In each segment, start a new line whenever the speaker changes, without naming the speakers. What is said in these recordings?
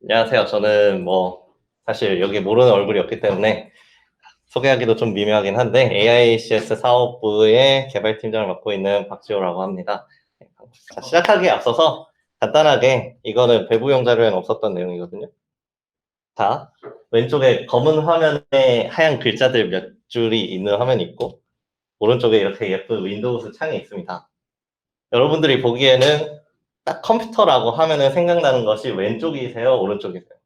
안녕하세요. 저는 사실 여기 모르는 얼굴이 없기 때문에 소개하기도 좀 미묘하긴 한데 AICS 사업부의 개발팀장을 맡고 있는 박지호라고 합니다. 자, 시작하기에 앞서서 간단하게 이거는 배부용 자료에는 없었던 내용이거든요. 자, 왼쪽에 검은 화면에 하얀 글자들 몇 줄이 있는 화면이 있고 오른쪽에 이렇게 예쁜 윈도우즈 창이 있습니다. 여러분들이 보기에는 딱 컴퓨터라고 하면은 생각나는 것이 왼쪽이세요? 오른쪽이세요?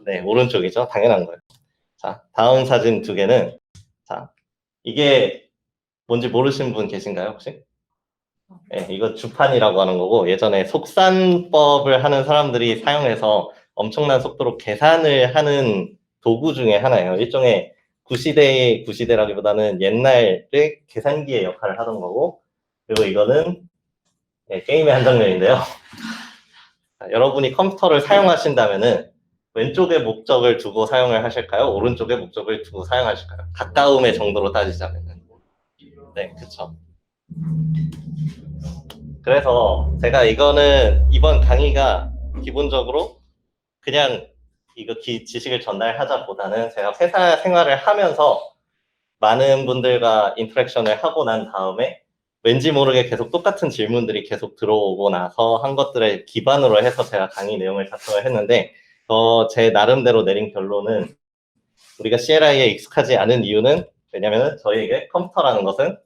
네, 오른쪽이죠. 당연한 거예요. 자, 다음 사진 두 개는, 자, 이게 뭔지 모르시는 분 계신가요, 혹시? 네, 이거 주판이라고 하는 거고, 예전에 속산법을 하는 사람들이 사용해서 엄청난 속도로 계산을 하는 도구 중에 하나예요. 일종의 구시대라기보다는 옛날의 계산기의 역할을 하던 거고, 그리고 이거는 게임의 한 장면인데요. 자, 여러분이 컴퓨터를 사용하신다면은 왼쪽의 목적을 두고 사용을 하실까요? 오른쪽의 목적을 두고 사용하실까요? 가까움의 정도로 따지자면은. 네, 그쵸. 그래서 제가 이거는 이번 강의가 기본적으로 그냥 이거 지식을 전달하자보다는 제가 회사 생활을 하면서 많은 분들과 인터랙션을 하고 난 다음에 왠지 모르게 계속 똑같은 질문들이 계속 들어오고 나서 한 것들을 기반으로 해서 제가 강의 내용을 작성을 했는데 제 나름대로 내린 결론은 우리가 CLI에 익숙하지 않은 이유는 왜냐하면 저희에게 컴퓨터라는 것은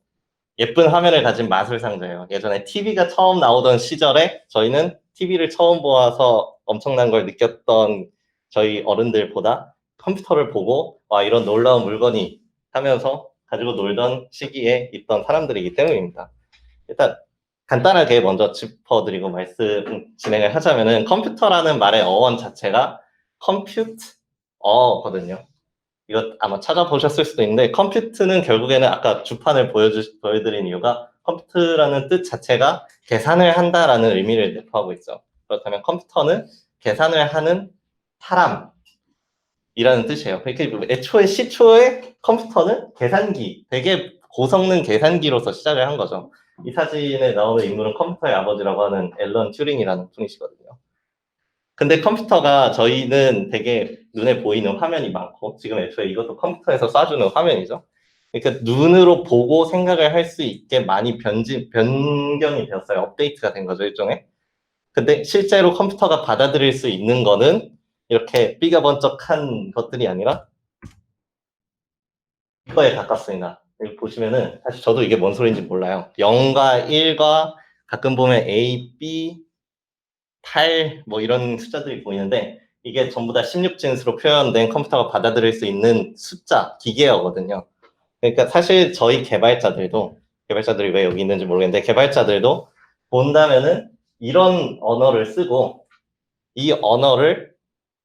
예쁜 화면을 가진 마술상자예요. 예전에 TV가 처음 나오던 시절에 저희는 TV를 처음 보아서 엄청난 걸 느꼈던 저희 어른들보다 컴퓨터를 보고 와 이런 놀라운 물건이 하면서 가지고 놀던 시기에 있던 사람들이기 때문입니다. 일단 간단하게 먼저 짚어드리고 말씀 진행을 하자면은 컴퓨터라는 말의 어원 자체가 컴퓨트어거든요. 이거 아마 찾아보셨을 수도 있는데 컴퓨트는 결국에는 아까 주판을 보여드린 이유가 컴퓨트라는 뜻 자체가 계산을 한다라는 의미를 내포하고 있죠. 그렇다면 컴퓨터는 계산을 하는 사람이라는 뜻이에요. 그러니까 애초에 시초에 컴퓨터는 계산기, 되게 고성능 계산기로서 시작을 한 거죠. 이 사진에 나오는 인물은 컴퓨터의 아버지라고 하는 앨런 튜링이라는 분이시거든요. 근데 컴퓨터가 저희는 되게 눈에 보이는 화면이 많고 지금 애초에 이것도 컴퓨터에서 쏴주는 화면이죠. 그러니까 눈으로 보고 생각을 할 수 있게 많이 변경이 되었어요. 업데이트가 된 거죠, 일종의. 근데 실제로 컴퓨터가 받아들일 수 있는 거는 이렇게 삐가번쩍한 것들이 아니라 이거에 가깝습니다. 여기 보시면은 사실 저도 이게 뭔 소리인지 몰라요. 0과 1과 가끔 보면 A, B, 8, 이런 숫자들이 보이는데 이게 전부 다 16진수로 표현된 컴퓨터가 받아들일 수 있는 숫자, 기계어거든요. 그러니까 사실 저희 개발자들이 왜 여기 있는지 모르겠는데 개발자들도 본다면은 이런 언어를 쓰고 이 언어를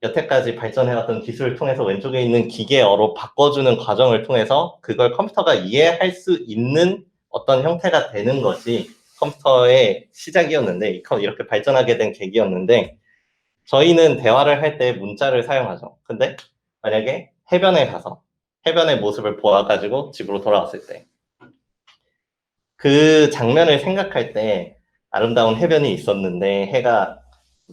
여태까지 발전해왔던 기술을 통해서 왼쪽에 있는 기계어로 바꿔주는 과정을 통해서 그걸 컴퓨터가 이해할 수 있는 어떤 형태가 되는 것이 컴퓨터의 시작이었는데 이렇게 발전하게 된 계기였는데 저희는 대화를 할 때 문자를 사용하죠. 근데 만약에 해변에 가서 해변의 모습을 보아가지고 집으로 돌아왔을 때 그 장면을 생각할 때 아름다운 해변이 있었는데 해가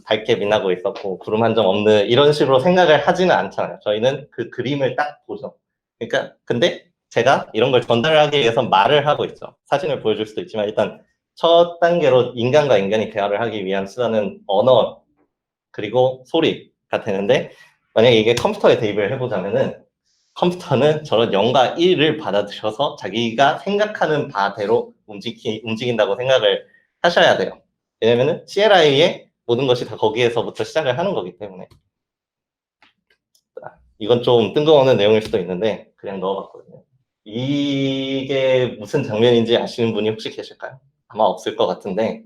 밝게 빛나고 있었고 구름 한 점 없는 이런 식으로 생각을 하지는 않잖아요. 저희는 그 그림을 딱 보죠. 그러니까 근데 제가 이런 걸 전달하기 위해서 말을 하고 있죠. 사진을 보여줄 수도 있지만 일단 첫 단계로 인간과 인간이 대화를 하기 위한 수단은 언어 그리고 소리가 되는데 만약에 이게 컴퓨터에 대입을 해보자면은 컴퓨터는 저런 0과 1을 받아들여서 자기가 생각하는 바대로 움직인다고 생각을 하셔야 돼요. 왜냐면은 CLI의 모든 것이 다 거기에서부터 시작을 하는 거기 때문에. 이건 좀 뜬금없는 내용일 수도 있는데 그냥 넣어봤거든요. 이게 무슨 장면인지 아시는 분이 혹시 계실까요? 아마 없을 것 같은데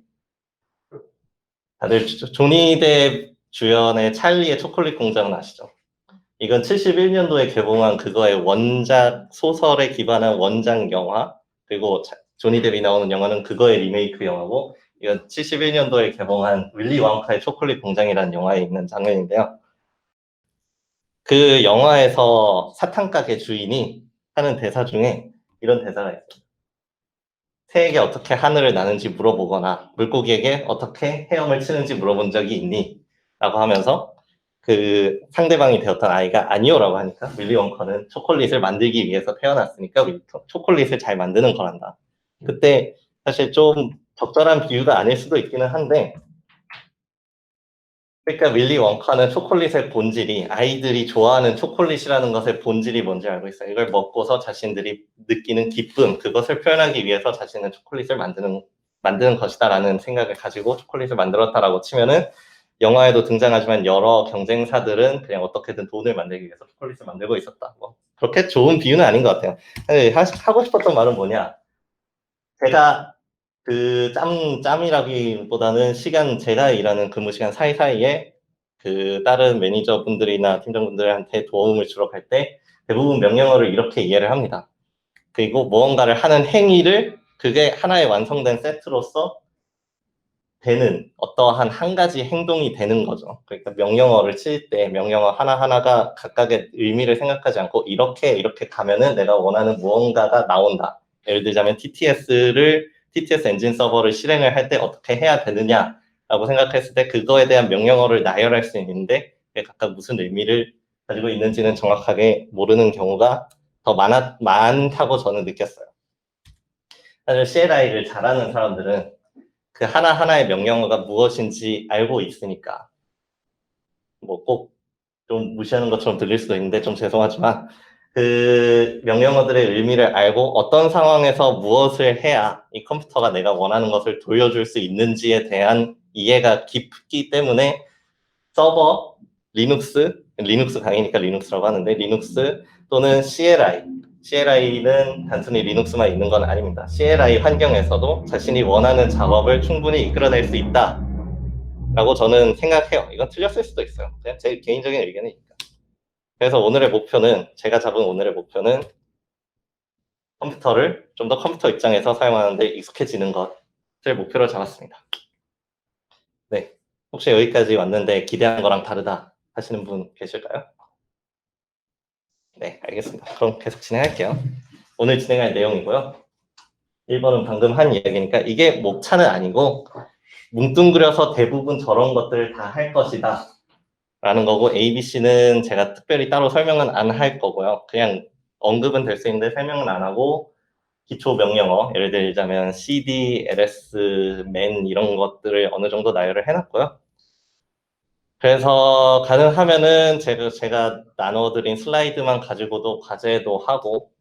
다들 조니 뎁 주연의 찰리의 초콜릿 공장은 아시죠? 이건 71년도에 개봉한 그거의 원작 소설에 기반한 원작 영화 그리고 조니 뎁이 나오는 영화는 그거의 리메이크 영화고 이건 71년도에 개봉한 윌리 왕카의 초콜릿 공장이라는 영화에 있는 장면인데요. 그 영화에서 사탕 가게 주인이 하는 대사 중에 이런 대사가 있어요. 새에게 어떻게 하늘을 나는지 물어보거나 물고기에게 어떻게 헤엄을 치는지 물어본 적이 있니? 라고 하면서 그 상대방이 되었던 아이가 아니오라고 하니까 윌리 원커는 초콜릿을 만들기 위해서 태어났으니까 초콜릿을 잘 만드는 거란다. 그때 사실 좀 적절한 비유가 아닐 수도 있기는 한데, 그러니까 윌리 원카는 초콜릿의 본질이 아이들이 좋아하는 초콜릿이라는 것의 본질이 뭔지 알고 있어요. 이걸 먹고서 자신들이 느끼는 기쁨, 그것을 표현하기 위해서 자신은 초콜릿을 만드는 것이다라는 생각을 가지고 초콜릿을 만들었다라고 치면은, 영화에도 등장하지만 여러 경쟁사들은 그냥 어떻게든 돈을 만들기 위해서 초콜릿을 만들고 있었다. 뭐 그렇게 좋은 비유는 아닌 것 같아요. 하고 싶었던 말은 뭐냐? 제가 그 짬이라기보다는 제가 일하는 근무 시간 사이사이에 그 다른 매니저분들이나 팀장분들한테 도움을 주러 갈 때 대부분 명령어를 이렇게 이해를 합니다. 그리고 무언가를 하는 행위를 그게 하나의 완성된 세트로서 되는 어떠한 한 가지 행동이 되는 거죠. 그러니까 명령어를 칠 때 명령어 하나하나가 각각의 의미를 생각하지 않고 이렇게 가면은 내가 원하는 무언가가 나온다. 예를 들자면 TTS 엔진 서버를 실행을 할 때 어떻게 해야 되느냐라고 생각했을 때 그거에 대한 명령어를 나열할 수 있는데 그게 각각 무슨 의미를 가지고 있는지는 정확하게 모르는 경우가 더 많다고 저는 느꼈어요. 사실 CLI를 잘하는 사람들은 그 하나하나의 명령어가 무엇인지 알고 있으니까, 뭐 꼭 좀 무시하는 것처럼 들릴 수도 있는데 좀 죄송하지만 그 명령어들의 의미를 알고 어떤 상황에서 무엇을 해야 이 컴퓨터가 내가 원하는 것을 돌려줄 수 있는지에 대한 이해가 깊기 때문에 서버, 리눅스 강의니까 리눅스라고 하는데 리눅스 또는 CLI는 단순히 리눅스만 있는 건 아닙니다. CLI 환경에서도 자신이 원하는 작업을 충분히 이끌어낼 수 있다 라고 저는 생각해요. 이건 틀렸을 수도 있어요. 그냥 제 개인적인 의견이니까. 그래서 제가 잡은 오늘의 목표는 컴퓨터를 좀 더 컴퓨터 입장에서 사용하는데 익숙해지는 것을 목표로 잡았습니다. 네, 혹시 여기까지 왔는데 기대한 거랑 다르다 하시는 분 계실까요? 네, 알겠습니다. 그럼 계속 진행할게요. 오늘 진행할 내용이고요. 1번은 방금 한 이야기니까 이게 목차는 아니고 뭉뚱그려서 대부분 저런 것들을 다 할 것이다 라는 거고, ABC는 제가 특별히 따로 설명은 안 할 거고요. 그냥 언급은 될 수 있는데 설명은 안 하고 기초 명령어, 예를 들자면 cd, ls, man 이런 것들을 어느 정도 나열을 해놨고요. 그래서 가능하면은 제가 나눠드린 슬라이드만 가지고도 과제도 하고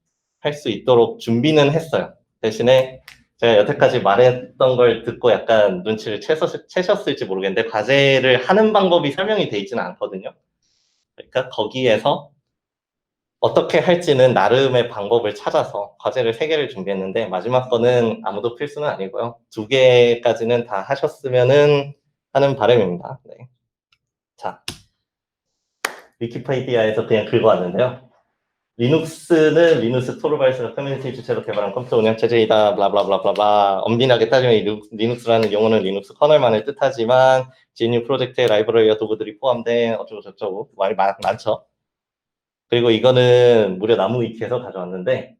할 수 있도록 준비는 했어요. 대신에 제가 여태까지 말했던 걸 듣고 약간 눈치를 채셨을지 모르겠는데 과제를 하는 방법이 설명이 돼 있지는 않거든요. 그러니까 거기에서 어떻게 할지는 나름의 방법을 찾아서 과제를 3개를 준비했는데 마지막 거는 아무도 필수는 아니고요. 2개까지는 다 하셨으면은 하는 바람입니다. 네. 자, 위키피디아에서 그냥 긁어왔는데요. 리눅스는 리눅스 토르발스가 커뮤니티 주체로 개발한 컴퓨터 운영체제이다. 블라블라블라블라. 엄밀하게 따지면 리눅스라는 용어는 리눅스 커널만을 뜻하지만 GNU 프로젝트의 라이브러리와 도구들이 포함된 어쩌고 저쩌고 말이 많죠. 그리고 이거는 무려 나무 위키에서 가져왔는데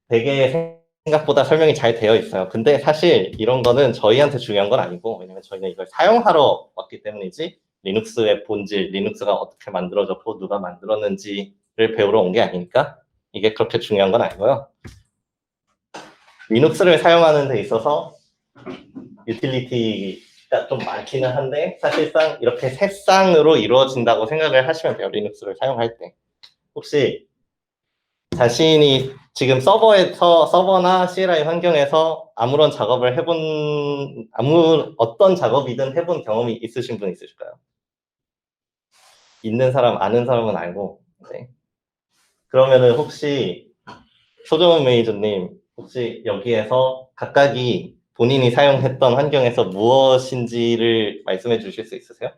되게 생각보다 설명이 잘 되어 있어요. 근데 사실 이런 거는 저희한테 중요한 건 아니고, 왜냐면 저희는 이걸 사용하러 왔기 때문이지 리눅스의 본질, 리눅스가 어떻게 만들어졌고 누가 만들었는지를 배우러 온 게 아니니까 이게 그렇게 중요한 건 아니고요. 리눅스를 사용하는 데 있어서 유틸리티가 좀 많기는 한데 사실상 이렇게 세 쌍으로 이루어진다고 생각을 하시면 돼요. 리눅스를 사용할 때. 혹시 자신이 지금 서버나 CLI 환경에서 아무런 작업을 어떤 작업이든 해본 경험이 있으신 분 있으실까요? 있는 사람, 아는 사람은 알고. 네. 그러면은 혹시 소정원 매니저님, 혹시 여기에서 각각이 본인이 사용했던 환경에서 무엇인지를 말씀해 주실 수 있으세요?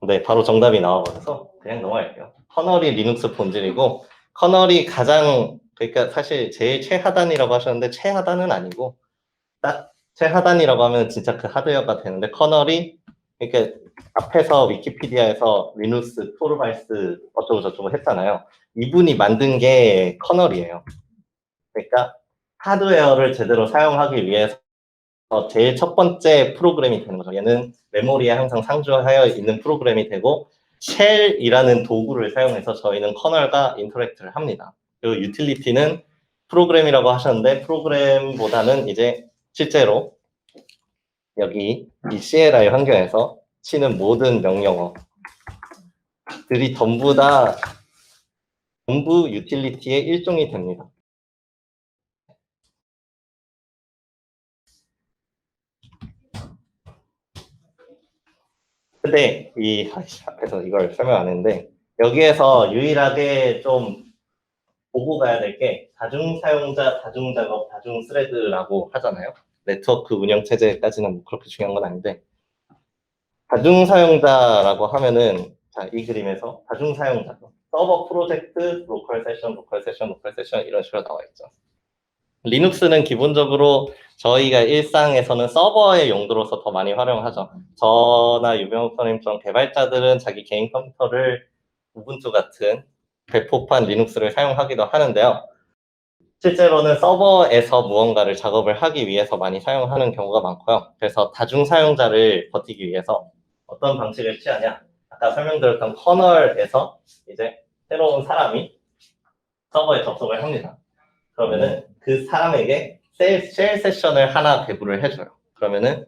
네, 바로 정답이 나와버려서 그냥 넘어갈게요. 커널이 리눅스 본질이고, 커널이 그러니까 사실 제일 최하단이라고 하셨는데 최하단은 아니고 딱 최하단이라고 하면 진짜 그 하드웨어가 되는데, 커널이 그러니까 앞에서 위키피디아에서 리눅스, 토르발스 어쩌고 저쩌고 했잖아요. 이분이 만든 게 커널이에요. 그러니까 하드웨어를 제대로 사용하기 위해서 제일 첫 번째 프로그램이 되는 거죠. 얘는 메모리에 항상 상주하여 있는 프로그램이 되고 쉘이라는 도구를 사용해서 저희는 커널과 인터랙트를 합니다. 그리고 유틸리티는 프로그램이라고 하셨는데 프로그램보다는 이제 실제로 여기 이 CLI 환경에서 치는 모든 명령어들이 전부 유틸리티의 일종이 됩니다. 근데 이 앞에서 이걸 설명 안 했는데 여기에서 유일하게 좀 보고 가야 될 게 다중 사용자, 다중 작업, 다중 스레드라고 하잖아요. 네트워크 운영 체제까지는 뭐 그렇게 중요한 건 아닌데 다중 사용자라고 하면은 자, 이 그림에서 다중 사용자 서버 프로젝트, 로컬 세션, 로컬 세션, 로컬 세션 이런 식으로 나와 있죠. 리눅스는 기본적으로 저희가 일상에서는 서버의 용도로서 더 많이 활용하죠. 저나 유병욱선님처럼 개발자들은 자기 개인 컴퓨터를 우분투 같은 배포판 리눅스를 사용하기도 하는데요. 실제로는 서버에서 무언가를 작업을 하기 위해서 많이 사용하는 경우가 많고요. 그래서 다중 사용자를 버티기 위해서 어떤 방식을 취하냐? 아까 설명드렸던 커널에서 이제 새로운 사람이 서버에 접속을 합니다. 그러면은 그 사람에게 쉘 세션을 하나 배부를 해줘요. 그러면은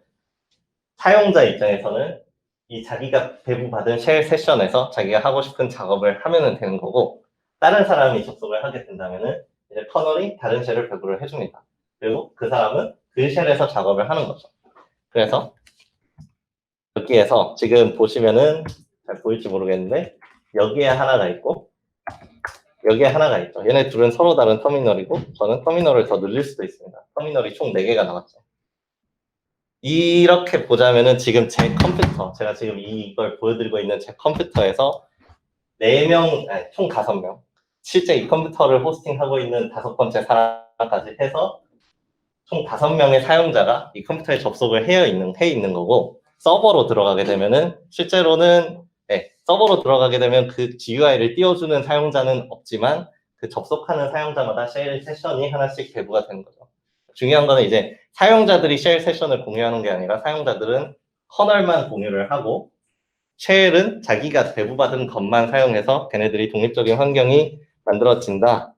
사용자 입장에서는 이 자기가 배부받은 쉘 세션에서 자기가 하고 싶은 작업을 하면 되는 거고 다른 사람이 접속을 하게 된다면은 이제 커널이 다른 쉘을 배부를 해줍니다. 그리고 그 사람은 그 쉘에서 작업을 하는 거죠. 그래서 여기에서 지금 보시면은 잘 보일지 모르겠는데 여기에 하나가 있고 여기에 하나가 있죠. 얘네 둘은 서로 다른 터미널이고 저는 터미널을 더 늘릴 수도 있습니다. 터미널이 총 4개가 나왔죠. 이렇게 보자면은 지금 제 컴퓨터, 제가 지금 이걸 보여드리고 있는 제 컴퓨터에서 4명, 아니, 총 5명. 실제 이 컴퓨터를 호스팅하고 있는 5번째 사람까지 해서 총 5명의 사용자가 이 컴퓨터에 접속을 해 있는 거고 서버로 들어가게 되면은 실제로는 서버로 들어가게 되면 그 GUI를 띄워주는 사용자는 없지만 그 접속하는 사용자마다 쉘 세션이 하나씩 배부가 되는 거죠. 중요한 거는 이제 사용자들이 쉘 세션을 공유하는 게 아니라 사용자들은 커널만 공유를 하고 쉘은 자기가 배부받은 것만 사용해서 걔네들이 독립적인 환경이 만들어진다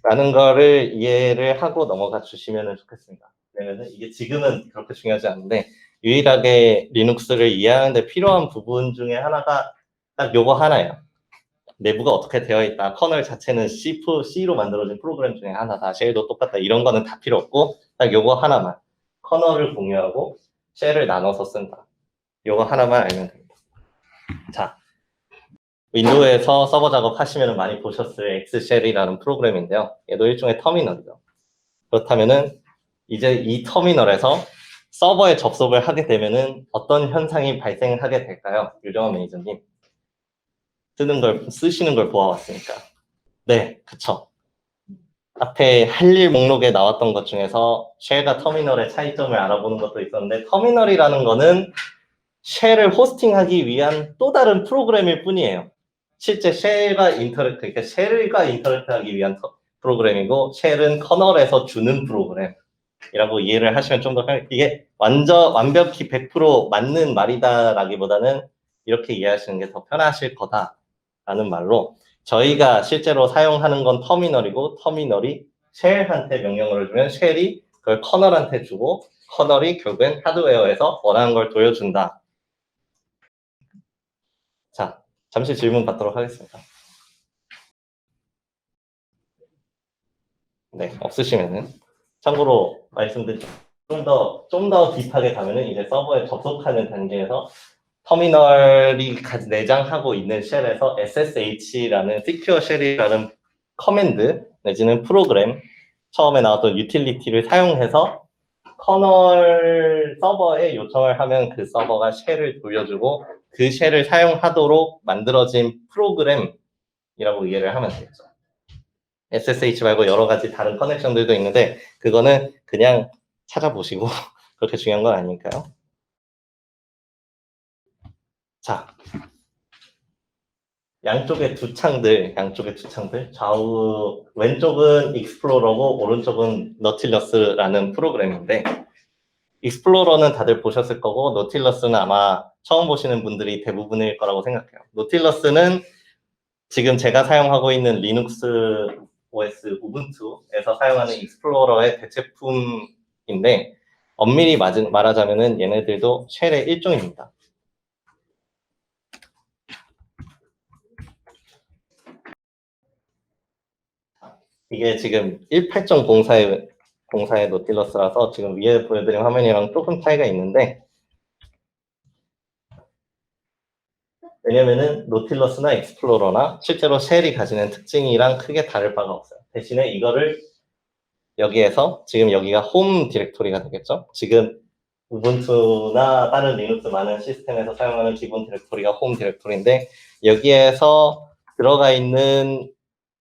라는 거를 이해를 하고 넘어가 주시면 좋겠습니다. 왜냐면 이게 지금은 그렇게 중요하지 않은데 유일하게 리눅스를 이해하는데 필요한 부분 중에 하나가 딱 요거 하나예요. 내부가 어떻게 되어 있다. 커널 자체는 C로 만들어진 프로그램 중에 하나다. 쉘도 똑같다. 이런 거는 다 필요 없고 딱 요거 하나만. 커널을 공유하고 쉘을 나눠서 쓴다. 요거 하나만 알면 됩니다. 자, 윈도우에서 서버 작업하시면 많이 보셨을 엑스쉘이라는 프로그램인데요. 얘도 일종의 터미널이죠. 그렇다면은 이제 이 터미널에서 서버에 접속을 하게 되면은 어떤 현상이 발생하게 될까요? 유정원 매니저님. 쓰시는 걸 보아왔으니까. 네, 그쵸. 앞에 할 일 목록에 나왔던 것 중에서 쉘과 터미널의 차이점을 알아보는 것도 있었는데 터미널이라는 거는 쉘을 호스팅하기 위한 또 다른 프로그램일 뿐이에요. 실제 쉘과 인터랙트하기 위한 프로그램이고 쉘은 커널에서 주는 프로그램이라고 이해를 하시면 좀 더 이게 완벽히 100% 맞는 말이다라기보다는 이렇게 이해하시는 게 더 편하실 거다라는 말로 저희가 실제로 사용하는 건 터미널이고 터미널이 쉘한테 명령어를 주면 쉘이 그걸 커널한테 주고 커널이 결국엔 하드웨어에서 원하는 걸 돌려준다. 자, 잠시 질문 받도록 하겠습니다. 네, 없으시면은 참고로 말씀드린 좀 더 딥하게 가면은 이제 서버에 접속하는 단계에서 터미널이 내장하고 있는 쉘에서 SSH라는 Secure Shell이라는 커맨드 내지는 프로그램 처음에 나왔던 유틸리티를 사용해서 커널 서버에 요청을 하면 그 서버가 쉘을 돌려주고 그 쉘을 사용하도록 만들어진 프로그램이라고 이해를 하면 되겠죠. SSH 말고 여러 가지 다른 커넥션들도 있는데 그거는 그냥 찾아보시고 그렇게 중요한 건 아니니까요. 자, 양쪽에 두 창들 좌우 왼쪽은 익스플로러고 오른쪽은 너틸러스라는 프로그램인데 익스플로러는 다들 보셨을 거고 노틸러스는 아마 처음 보시는 분들이 대부분일 거라고 생각해요. 노틸러스는 지금 제가 사용하고 있는 리눅스 OS 우분투에서 사용하는 익스플로러의 대체품인데 엄밀히 말하자면은 얘네들도 쉘의 일종입니다. 이게 지금 18.04의 노틸러스라서 지금 위에 보여드린 화면이랑 조금 차이가 있는데 왜냐면은 노틸러스나 익스플로러나 실제로 쉘이 가지는 특징이랑 크게 다를 바가 없어요. 대신에 이거를 여기에서 지금 여기가 홈 디렉토리가 되겠죠. 지금 우분투나 다른 리눅스 많은 시스템에서 사용하는 기본 디렉토리가 홈 디렉토리인데 여기에서 들어가 있는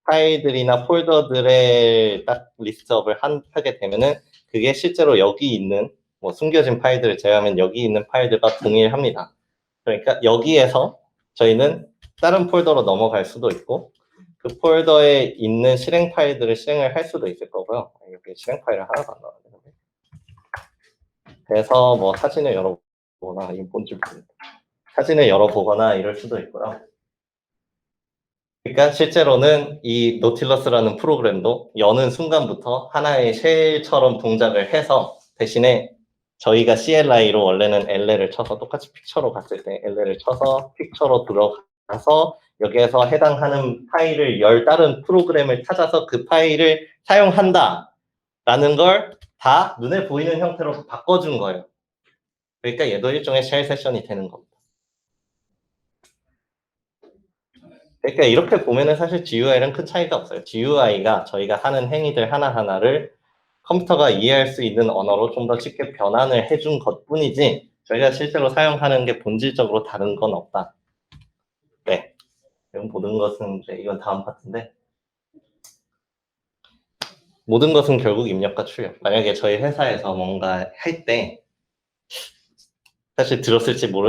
파일들이나 폴더들의 딱 리스트업을 하게 되면은 그게 실제로 여기 있는 뭐 숨겨진 파일들을 제외하면 여기 있는 파일들과 동일합니다. 그러니까 여기에서 저희는 다른 폴더로 넘어갈 수도 있고 그 폴더에 있는 실행 파일들을 실행을 할 수도 있을 거고요. 여기 실행 파일을 하나도 안 나왔는데 그래서 뭐 사진을 열어보거나 이게 뭔지 모르겠다. 사진을 열어보거나 이럴 수도 있고요. 그러니까 실제로는 이 노틸러스라는 프로그램도 여는 순간부터 하나의 쉘처럼 동작을 해서 대신에 저희가 CLI로 원래는 LL을 쳐서 똑같이 픽처로 갔을 때 LL을 쳐서 픽처로 들어가서 여기에서 해당하는 파일을 열 다른 프로그램을 찾아서 그 파일을 사용한다 라는 걸 다 눈에 보이는 형태로 바꿔준 거예요. 그러니까 얘도 일종의 쉘 세션이 되는 겁니다. 그러니까 이렇게 보면은 사실 GUI랑 큰 차이가 없어요. GUI가 저희가 하는 행위들 하나하나를 컴퓨터가 이해할 수 있는 언어로 좀 더 쉽게 변환을 해준 것뿐이지 저희가 실제로 사용하는 게 본질적으로 다른 건 없다. 네. 모든 것은 이건 다음 파트인데 모든 것은 결국 입력과 출력. 만약에 저희 회사에서 뭔가 할 때 사실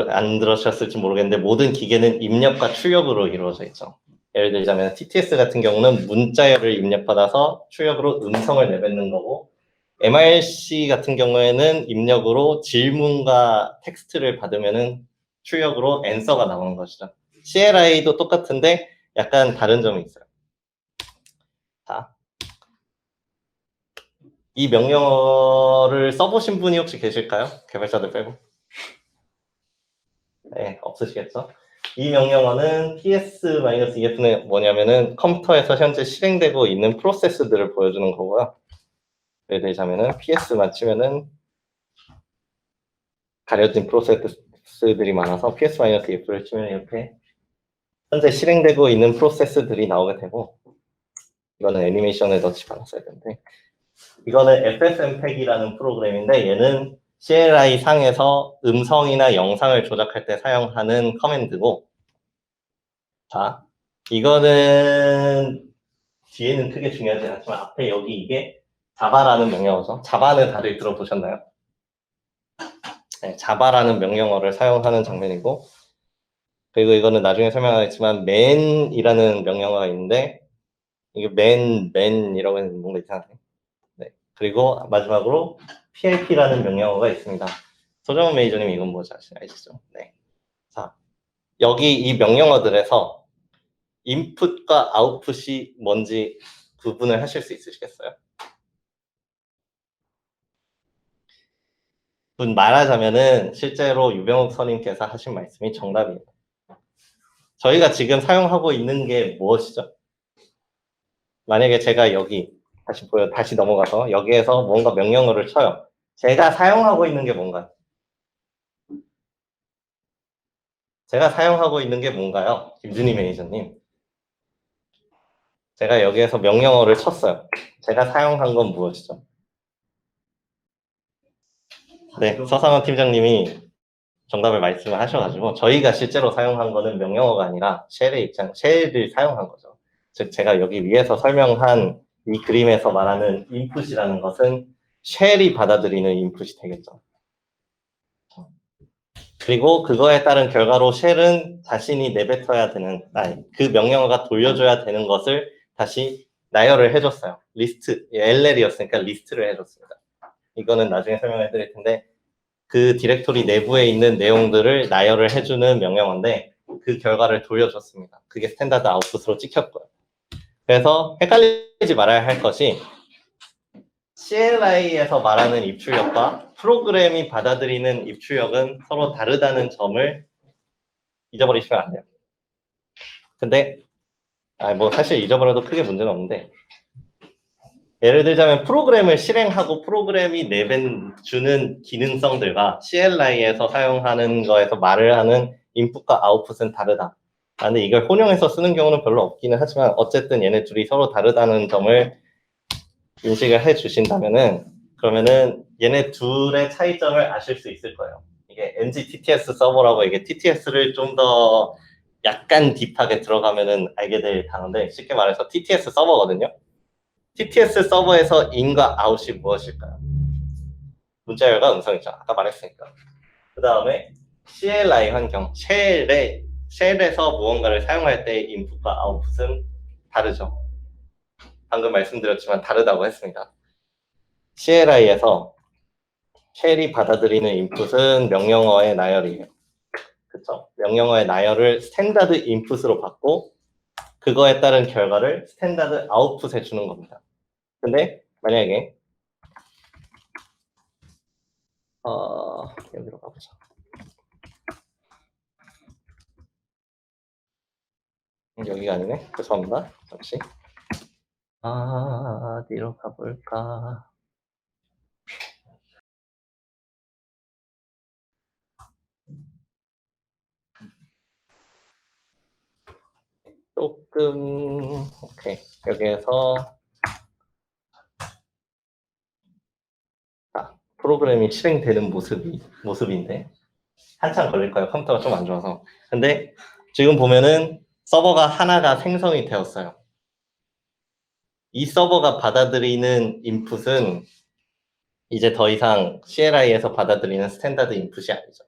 안 들으셨을지 모르겠는데 모든 기계는 입력과 출력으로 이루어져 있죠. 예를 들자면 TTS 같은 경우는 문자열을 입력받아서 출력으로 음성을 내뱉는 거고 MRC 같은 경우에는 입력으로 질문과 텍스트를 받으면은 출력으로 앤서가 나오는 것이죠. CLI도 똑같은데 약간 다른 점이 있어요. 자, 이 명령어를 써보신 분이 혹시 계실까요? 개발자들 빼고. 네, 없으시겠죠? 이 명령어는 ps-ef는 뭐냐면은 컴퓨터에서 현재 실행되고 있는 프로세스들을 보여주는 거고요. 예를 들자면은 ps만 치면은 가려진 프로세스들이 많아서 ps-ef를 치면 이렇게 현재 실행되고 있는 프로세스들이 나오게 되고 이거는 애니메이션을 넣지 말았어야 되는데 이거는 FSMPEG이라는 프로그램인데 얘는 CLI 상에서 음성이나 영상을 조작할 때 사용하는 커맨드고 자, 이거는 뒤에는 크게 중요하지 않지만 앞에 여기 이게 자바라는 명령어죠. 자바는 다들 들어보셨나요? 네, 자바라는 명령어를 사용하는 장면이고 그리고 이거는 나중에 설명하겠지만 man이라는 명령어가 있는데 이게 man이라고 하는 뭔가 이상하네. 네. 그리고 마지막으로 PLP라는 명령어가 있습니다. 소정훈 매니저님 이건 뭐지 아시죠? 네. 자, 여기 이 명령어들에서 인풋과 아웃풋이 뭔지 구분을 하실 수 있으시겠어요? 말하자면은 실제로 유병욱 선임께서 하신 말씀이 정답이에요. 저희가 지금 사용하고 있는 게 무엇이죠? 만약에 제가 여기 다시 넘어가서 여기에서 뭔가 명령어를 쳐요. 제가 사용하고 있는 게 뭔가요? 제가 사용하고 있는 게 뭔가요? 김준희 매니저님. 제가 여기에서 명령어를 쳤어요. 제가 사용한 건 무엇이죠? 네, 서상원 팀장님이 정답을 말씀을 하셔가지고 저희가 실제로 사용한 거는 명령어가 아니라 쉘을 사용한 거죠. 즉 제가 여기 위에서 설명한 이 그림에서 말하는 인풋이라는 것은 쉘이 받아들이는 인풋이 되겠죠. 그리고 그거에 따른 결과로 쉘은 자신이 내뱉어야 되는, 그 명령어가 돌려줘야 되는 것을 다시 나열을 해줬어요. 리스트, LL이었으니까 리스트를 해줬습니다. 이거는 나중에 설명해 드릴 텐데 그 디렉토리 내부에 있는 내용들을 나열을 해주는 명령어인데 그 결과를 돌려줬습니다. 그게 스탠다드 아웃풋으로 찍혔고요. 그래서 헷갈리지 말아야 할 것이 CLI에서 말하는 입출력과 프로그램이 받아들이는 입출력은 서로 다르다는 점을 잊어버리시면 안 돼요. 근데 뭐 사실 잊어버려도 크게 문제는 없는데 예를 들자면 프로그램을 실행하고 프로그램이 내주는 기능성들과 CLI에서 사용하는 거에서 말을 하는 인풋과 아웃풋은 다르다. 근데 이걸 혼용해서 쓰는 경우는 별로 없기는 하지만 어쨌든 얘네 둘이 서로 다르다는 점을 인식을 해 주신다면은 그러면은 얘네 둘의 차이점을 아실 수 있을 거예요. 이게 NGTTS 서버라고 이게 TTS를 좀 더 약간 딥하게 들어가면은 알게 될 단어인데 쉽게 말해서 TTS 서버거든요. TTS 서버에서 인과 아웃이 무엇일까요? 문자열과 음성이죠. 아까 말했으니까. 그 다음에 CLI 환경, 쉘에서 무언가를 사용할 때의 인풋과 아웃풋은 다르죠. 방금 말씀드렸지만 다르다고 했습니다. CLI에서 쉘이 받아들이는 인풋은 명령어의 나열이에요. 그렇죠? 명령어의 나열을 스탠다드 인풋으로 받고 그거에 따른 결과를 스탠다드 아웃풋에 주는 겁니다. 근데 만약에 여기로 가보자. 여기가 아니네. 죄송합니다. 잠시. 어디로 가볼까? 조금 오케이. 여기에서 프로그램이 실행되는 모습인데 한참 걸릴 거예요. 컴퓨터가 좀 안 좋아서. 근데 지금 보면은 서버가 하나가 생성이 되었어요. 이 서버가 받아들이는 인풋은 이제 더 이상 CLI에서 받아들이는 스탠다드 인풋이 아니죠.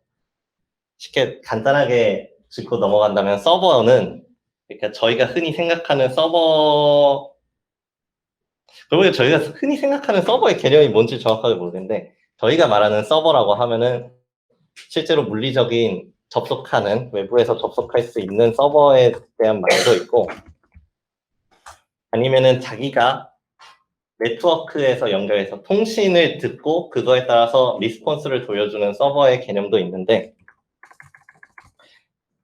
쉽게 간단하게 짚고 넘어간다면 서버는 그러니까 저희가 흔히 생각하는 서버 그러면 저희가 흔히 생각하는 서버의 개념이 뭔지 정확하게 모르겠는데 저희가 말하는 서버라고 하면은 실제로 물리적인 접속하는 외부에서 접속할 수 있는 서버에 대한 말도 있고 아니면은 자기가 네트워크에서 연결해서 통신을 듣고 그거에 따라서 리스폰스를 돌려주는 서버의 개념도 있는데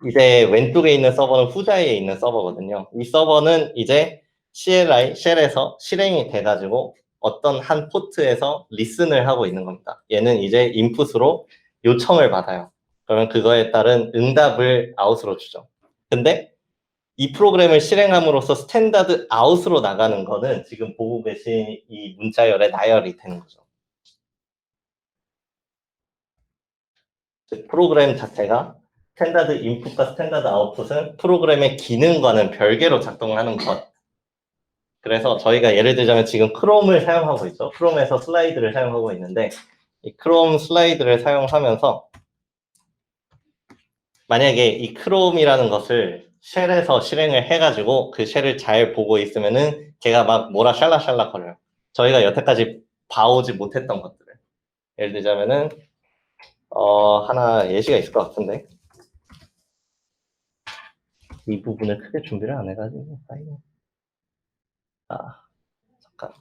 이제 왼쪽에 있는 서버는 후자에 있는 서버거든요. 이 서버는 이제 쉘에서 실행이 돼가지고 어떤 한 포트에서 리슨을 하고 있는 겁니다. 얘는 이제 인풋으로 요청을 받아요. 그러면 그거에 따른 응답을 아웃으로 주죠. 근데 이 프로그램을 실행함으로써 스탠다드 아웃으로 나가는 거는 지금 보고 계신 이 문자열의 나열이 되는 거죠. 즉 프로그램 자체가 스탠다드 인풋과 스탠다드 아웃풋은 프로그램의 기능과는 별개로 작동하는 것. 그래서 저희가 예를 들자면 지금 크롬을 사용하고 있죠. 크롬에서 슬라이드를 사용하고 있는데 이 크롬 슬라이드를 사용하면서 만약에 이 크롬이라는 것을 쉘에서 실행을 해가지고 그 쉘을 잘 보고 있으면은 걔가 막 뭐라 샬락샬락 거려요. 저희가 여태까지 봐오지 못했던 것들을. 예를 들자면은 하나 예시가 있을 것 같은데 이 부분을 크게 준비를 안 해가지고 잠깐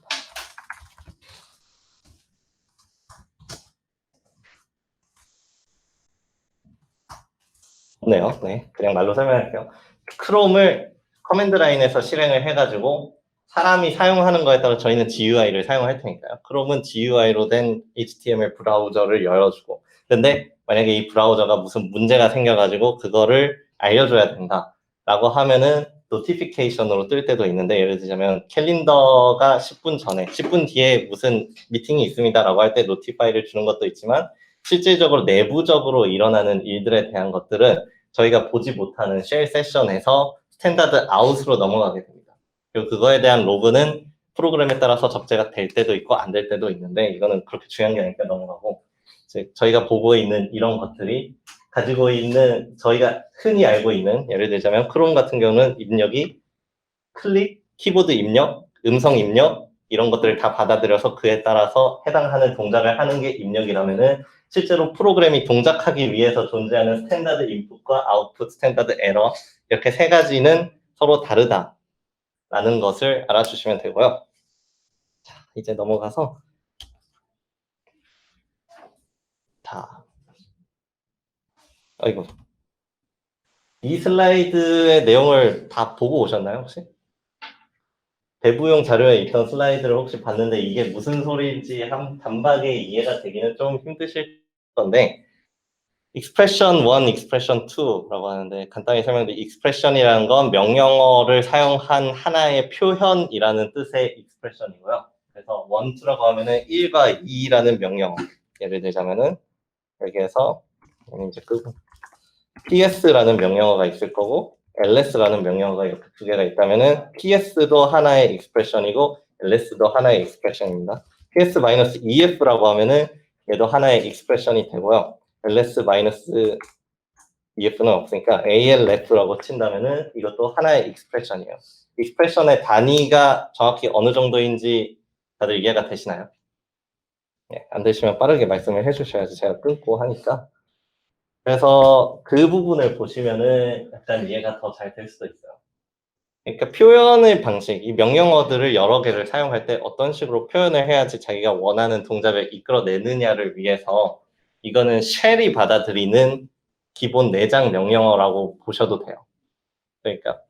없네요. 네, 그냥 말로 설명할게요. 크롬을 커맨드 라인에서 실행을 해가지고 사람이 사용하는 거에 따라 저희는 GUI를 사용할 테니까요. 크롬은 GUI로 된 HTML 브라우저를 열어주고 근데 만약에 이 브라우저가 무슨 문제가 생겨가지고 그거를 알려줘야 된다라고 하면은 노티피케이션으로 뜰 때도 있는데 예를 들자면 캘린더가 10분 전에 10분 뒤에 무슨 미팅이 있습니다라고 할 때 노티파이를 주는 것도 있지만 실질적으로 내부적으로 일어나는 일들에 대한 것들은 저희가 보지 못하는 쉘 세션에서 스탠다드 아웃으로 넘어가게 됩니다. 그리고 그거에 대한 로그는 프로그램에 따라서 적재가 될 때도 있고 안 될 때도 있는데 이거는 그렇게 중요한 게 아니니까 넘어가고 저희가 보고 있는 이런 것들이 가지고 있는 저희가 흔히 알고 있는 예를 들자면 크롬 같은 경우는 입력이 클릭, 키보드 입력, 음성 입력 이런 것들을 다 받아들여서 그에 따라서 해당하는 동작을 하는 게 입력이라면은 실제로 프로그램이 동작하기 위해서 존재하는 스탠다드 인풋과 아웃풋, 스탠다드 에러 이렇게 세 가지는 서로 다르다라는 것을 알아주시면 되고요. 자, 이제 넘어가서 아이고, 이 슬라이드의 내용을 다 보고 오셨나요, 혹시? 대부용 자료에 있던 슬라이드를 혹시 봤는데 이게 무슨 소리인지 단박에 이해가 되기는 좀 힘드실 건데, expression 1, expression 2라고 하는데 간단히 설명드리면 expression이라는 건 명령어를 사용한 하나의 표현이라는 뜻의 expression이고요. 그래서 1, 2라고 하면은 1과 2라는 명령어. 예를 들자면은 여기에서 이제 끄고 PS라는 명령어가 있을 거고 LS라는 명령어가 이렇게 두 개가 있다면은 PS도 하나의 expression이고 LS도 하나의 expression입니다. PS-EF라고 하면은 얘도 하나의 expression이 되고요. LS-EF는 없으니까 ALF라고 친다면은 이것도 하나의 expression이에요. expression의 단위가 정확히 어느 정도인지 다들 이해가 되시나요? 네, 안 되시면 빠르게 말씀을 해주셔야지 제가 끊고 하니까. 그래서 그 부분을 보시면은 약간 이해가 더 잘 될 수도 있어요. 그러니까 표현의 방식, 이 명령어들을 여러 개를 사용할 때 어떤 식으로 표현을 해야지 자기가 원하는 동작을 이끌어내느냐를 위해서 이거는 쉘이 받아들이는 기본 내장 명령어라고 보셔도 돼요. 그러니까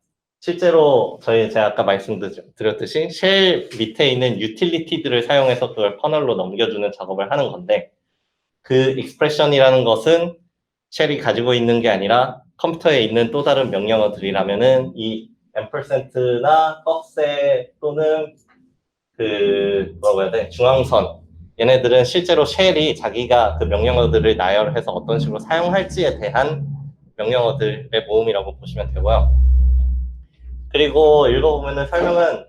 실제로 제가 아까 말씀드렸듯이 쉘 밑에 있는 유틸리티들을 사용해서 그걸 커널로 넘겨주는 작업을 하는 건데 그 익스프레션이라는 것은 쉘이 가지고 있는 게 아니라 컴퓨터에 있는 또 다른 명령어들이라면은 이 앰플센트나 꺽쇠 또는 뭐라고 해야 돼? 중앙선 얘네들은 실제로 쉘이 자기가 그 명령어들을 나열해서 어떤 식으로 사용할지에 대한 명령어들의 모음이라고 보시면 되고요. 그리고 읽어보면은 설명은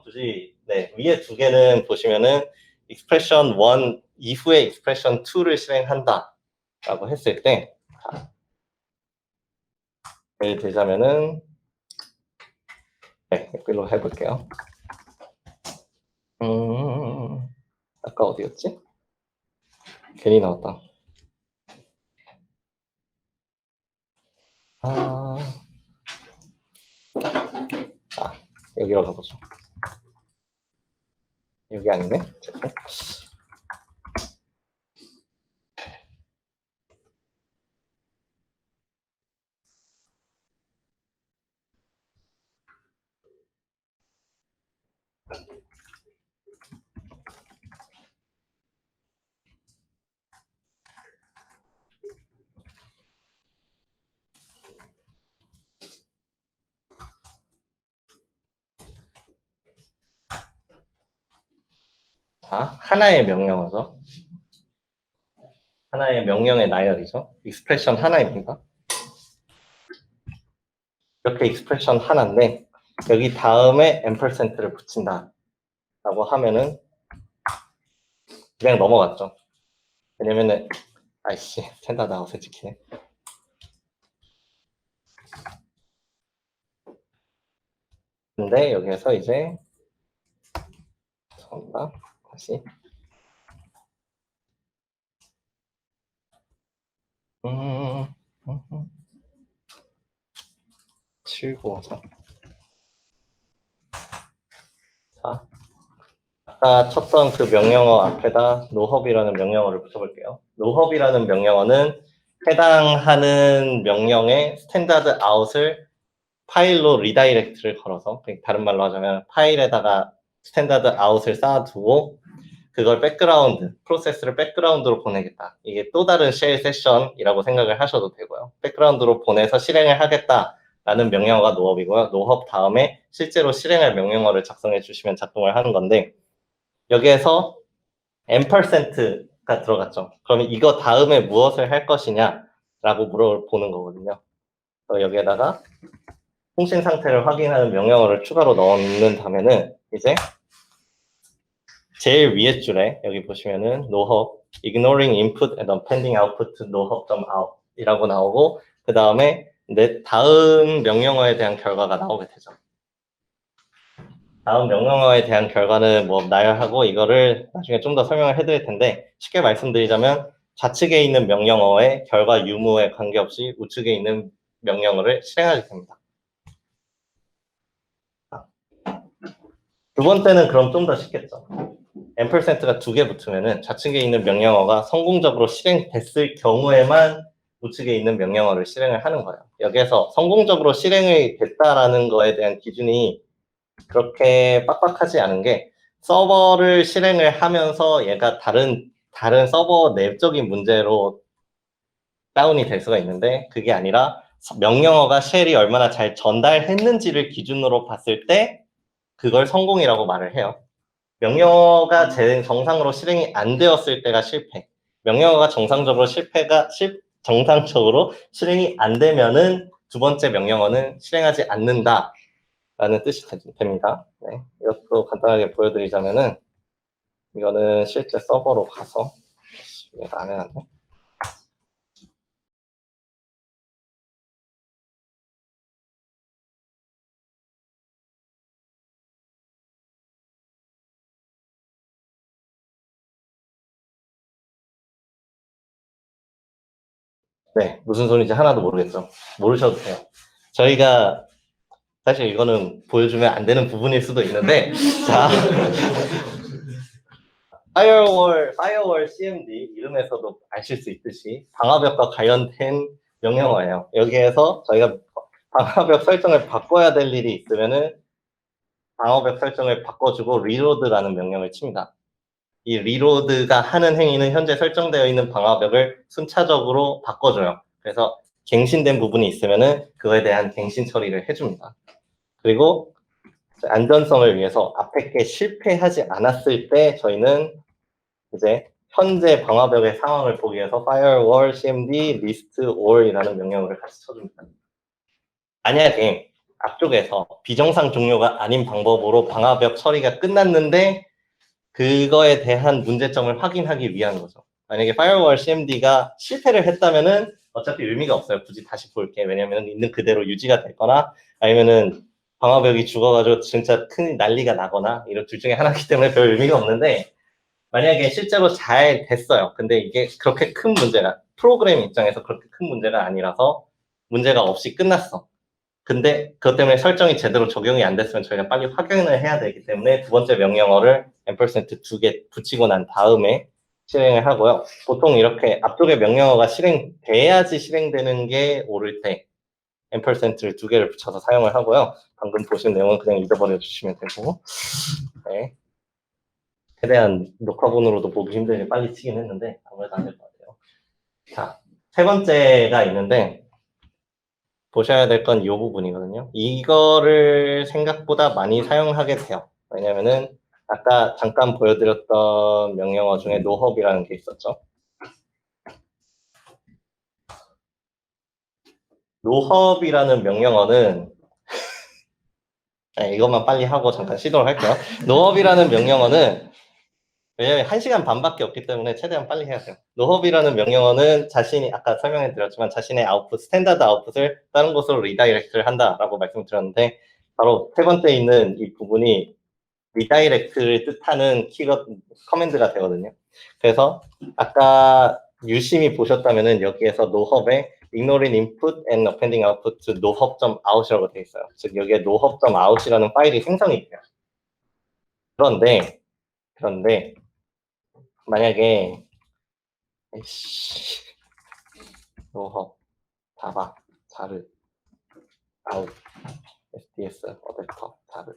굳이 위에 두 개는 보시면은 expression 1 이후에 expression 2를 실행한다 라고 했을 때 예를 들자면은 이걸로 해볼게요. 아까 어디였지? 괜히 나왔다. 여기로 가보죠. 여기 아니네? 자, 하나의 명령어죠. 하나의 명령의 나열이죠. 익스프레션 하나입니다. 이렇게 익스프레션 하나인데 여기 다음에 앰플센트를 붙인다 라고 하면은 그냥 넘어갔죠. 왜냐면은 아이씨 스탠다드 아웃에 찍히네. 근데 여기에서 이제 죄송합니다. 다시 치우고 와서 자 아까 쳤던 그 명령어 앞에다 노헙이라는 명령어를 붙여볼게요. 노헙이라는 명령어는 해당하는 명령의 스탠다드 아웃을 파일로 리다이렉트를 걸어서 다른 말로 하자면 파일에다가 스탠다드 아웃을 쌓아두고 그걸 프로세스를 백그라운드로 보내겠다. 이게 또 다른 쉘 세션이라고 생각을 하셔도 되고요. 백그라운드로 보내서 실행을 하겠다라는 명령어가 노헙이고요. 노헙 다음에 실제로 실행할 명령어를 작성해 주시면 작동을 하는 건데 여기에서 앰펄센트가 들어갔죠. 그러면 이거 다음에 무엇을 할 것이냐라고 물어보는 거거든요. 여기에다가 통신 상태를 확인하는 명령어를 추가로 넣는다면은 이제 제일 위에 줄에 여기 보시면은 노헙 ignoring input and appending output to nohub.out 이라고 나오고 그 다음에 다음 명령어에 대한 결과가 나오게 되죠. 다음 명령어에 대한 결과는 뭐 나열하고 이거를 나중에 좀 더 설명을 해드릴 텐데 쉽게 말씀드리자면 좌측에 있는 명령어의 결과 유무에 관계없이 우측에 있는 명령어를 실행하게 됩니다. 두 번째는 그럼 좀 더 쉽겠죠. 앰플센트가 2개 붙으면은 좌측에 있는 명령어가 성공적으로 실행됐을 경우에만 우측에 있는 명령어를 실행을 하는 거예요. 여기에서 성공적으로 실행이 됐다라는 거에 대한 기준이 그렇게 빡빡하지 않은 게 서버를 실행을 하면서 얘가 다른 서버 내적인 문제로 다운이 될 수가 있는데 그게 아니라 명령어가 쉘이 얼마나 잘 전달했는지를 기준으로 봤을 때 그걸 성공이라고 말을 해요. 명령어가 정상으로 실행이 안 되었을 때가 실패. 명령어가 정상적으로 정상적으로 실행이 안 되면은 두 번째 명령어는 실행하지 않는다라는 뜻이 됩니다. 네, 이것도 간단하게 보여드리자면은 이거는 실제 서버로 가서 이해가 안 해놨네. 네, 무슨 소리인지 하나도 모르겠죠. 모르셔도 돼요. 저희가 사실 이거는 보여주면 안 되는 부분일 수도 있는데 자 파이어월 CMD 이름에서도 아실 수 있듯이 방화벽과 관련된 명령어예요. 여기에서 저희가 방화벽 설정을 바꿔야 될 일이 있으면은 방화벽 설정을 바꿔주고 리로드라는 명령을 칩니다. 이 리로드가 하는 행위는 현재 설정되어 있는 방화벽을 순차적으로 바꿔줘요. 그래서 갱신된 부분이 있으면은 그거에 대한 갱신 처리를 해줍니다. 그리고 안전성을 위해서 앞에 게 실패하지 않았을 때 저희는 이제 현재 방화벽의 상황을 보기 위해서 firewall cmd list all이라는 명령어를 같이 쳐줍니다. 만약에 앞쪽에서 비정상 종료가 아닌 방법으로 방화벽 처리가 끝났는데 그거에 대한 문제점을 확인하기 위한 거죠. 만약에 firewall cmd가 실패를 했다면은 어차피 의미가 없어요. 굳이 다시 볼게. 왜냐면 있는 그대로 유지가 됐거나 아니면은 방화벽이 죽어가지고 진짜 큰 난리가 나거나 이런 둘 중에 하나이기 때문에 별 의미가 없는데 만약에 실제로 잘 됐어요. 근데 이게 그렇게 큰 문제가 프로그램 입장에서 그렇게 큰 문제가 아니라서 문제가 없이 끝났어. 근데 그것 때문에 설정이 제대로 적용이 안 됐으면 저희가 빨리 확인을 해야 되기 때문에 두 번째 명령어를 앰플센트 2개 붙이고 난 다음에 실행을 하고요. 보통 이렇게 앞쪽에 명령어가 실행돼야지 실행되는 게 옳을 때 앰플센트를 2개를 붙여서 사용을 하고요. 방금 보신 내용은 그냥 잊어버려 주시면 되고 네. 최대한 녹화본으로도 보기 힘들게 빨리 치긴 했는데 아무래도 안 될 것 같아요. 자, 세 번째가 있는데 보셔야 될 건 이 부분이거든요. 이거를 생각보다 많이 사용하게 돼요. 왜냐면은 아까 잠깐 보여드렸던 명령어 중에 노헙이라는 게 있었죠. 노헙이라는 명령어는 네, 이것만 빨리 하고 잠깐 시도를 할게요. 노헙이라는 명령어는 왜냐면 1시간 반밖에 없기 때문에 최대한 빨리 해야 돼요. 노헙이라는 명령어는 자신이 아까 설명해 드렸지만 자신의 아웃풋, 스탠다드 아웃풋을 다른 곳으로 리다이렉트를 한다라고 말씀드렸는데 바로 세 번째 있는 이 부분이 리다이렉트를 뜻하는 커맨드가 되거든요. 그래서 아까 유심히 보셨다면은 여기에서 노헙에 ignoring input and appending output to nohub.out이라고 되어 있어요. 즉 여기에 nohub.out이라는 파일이 생성이 돼요. 그런데 만약에 노헙, 자바, 자르, 아웃, SDS, 어댑터, 자르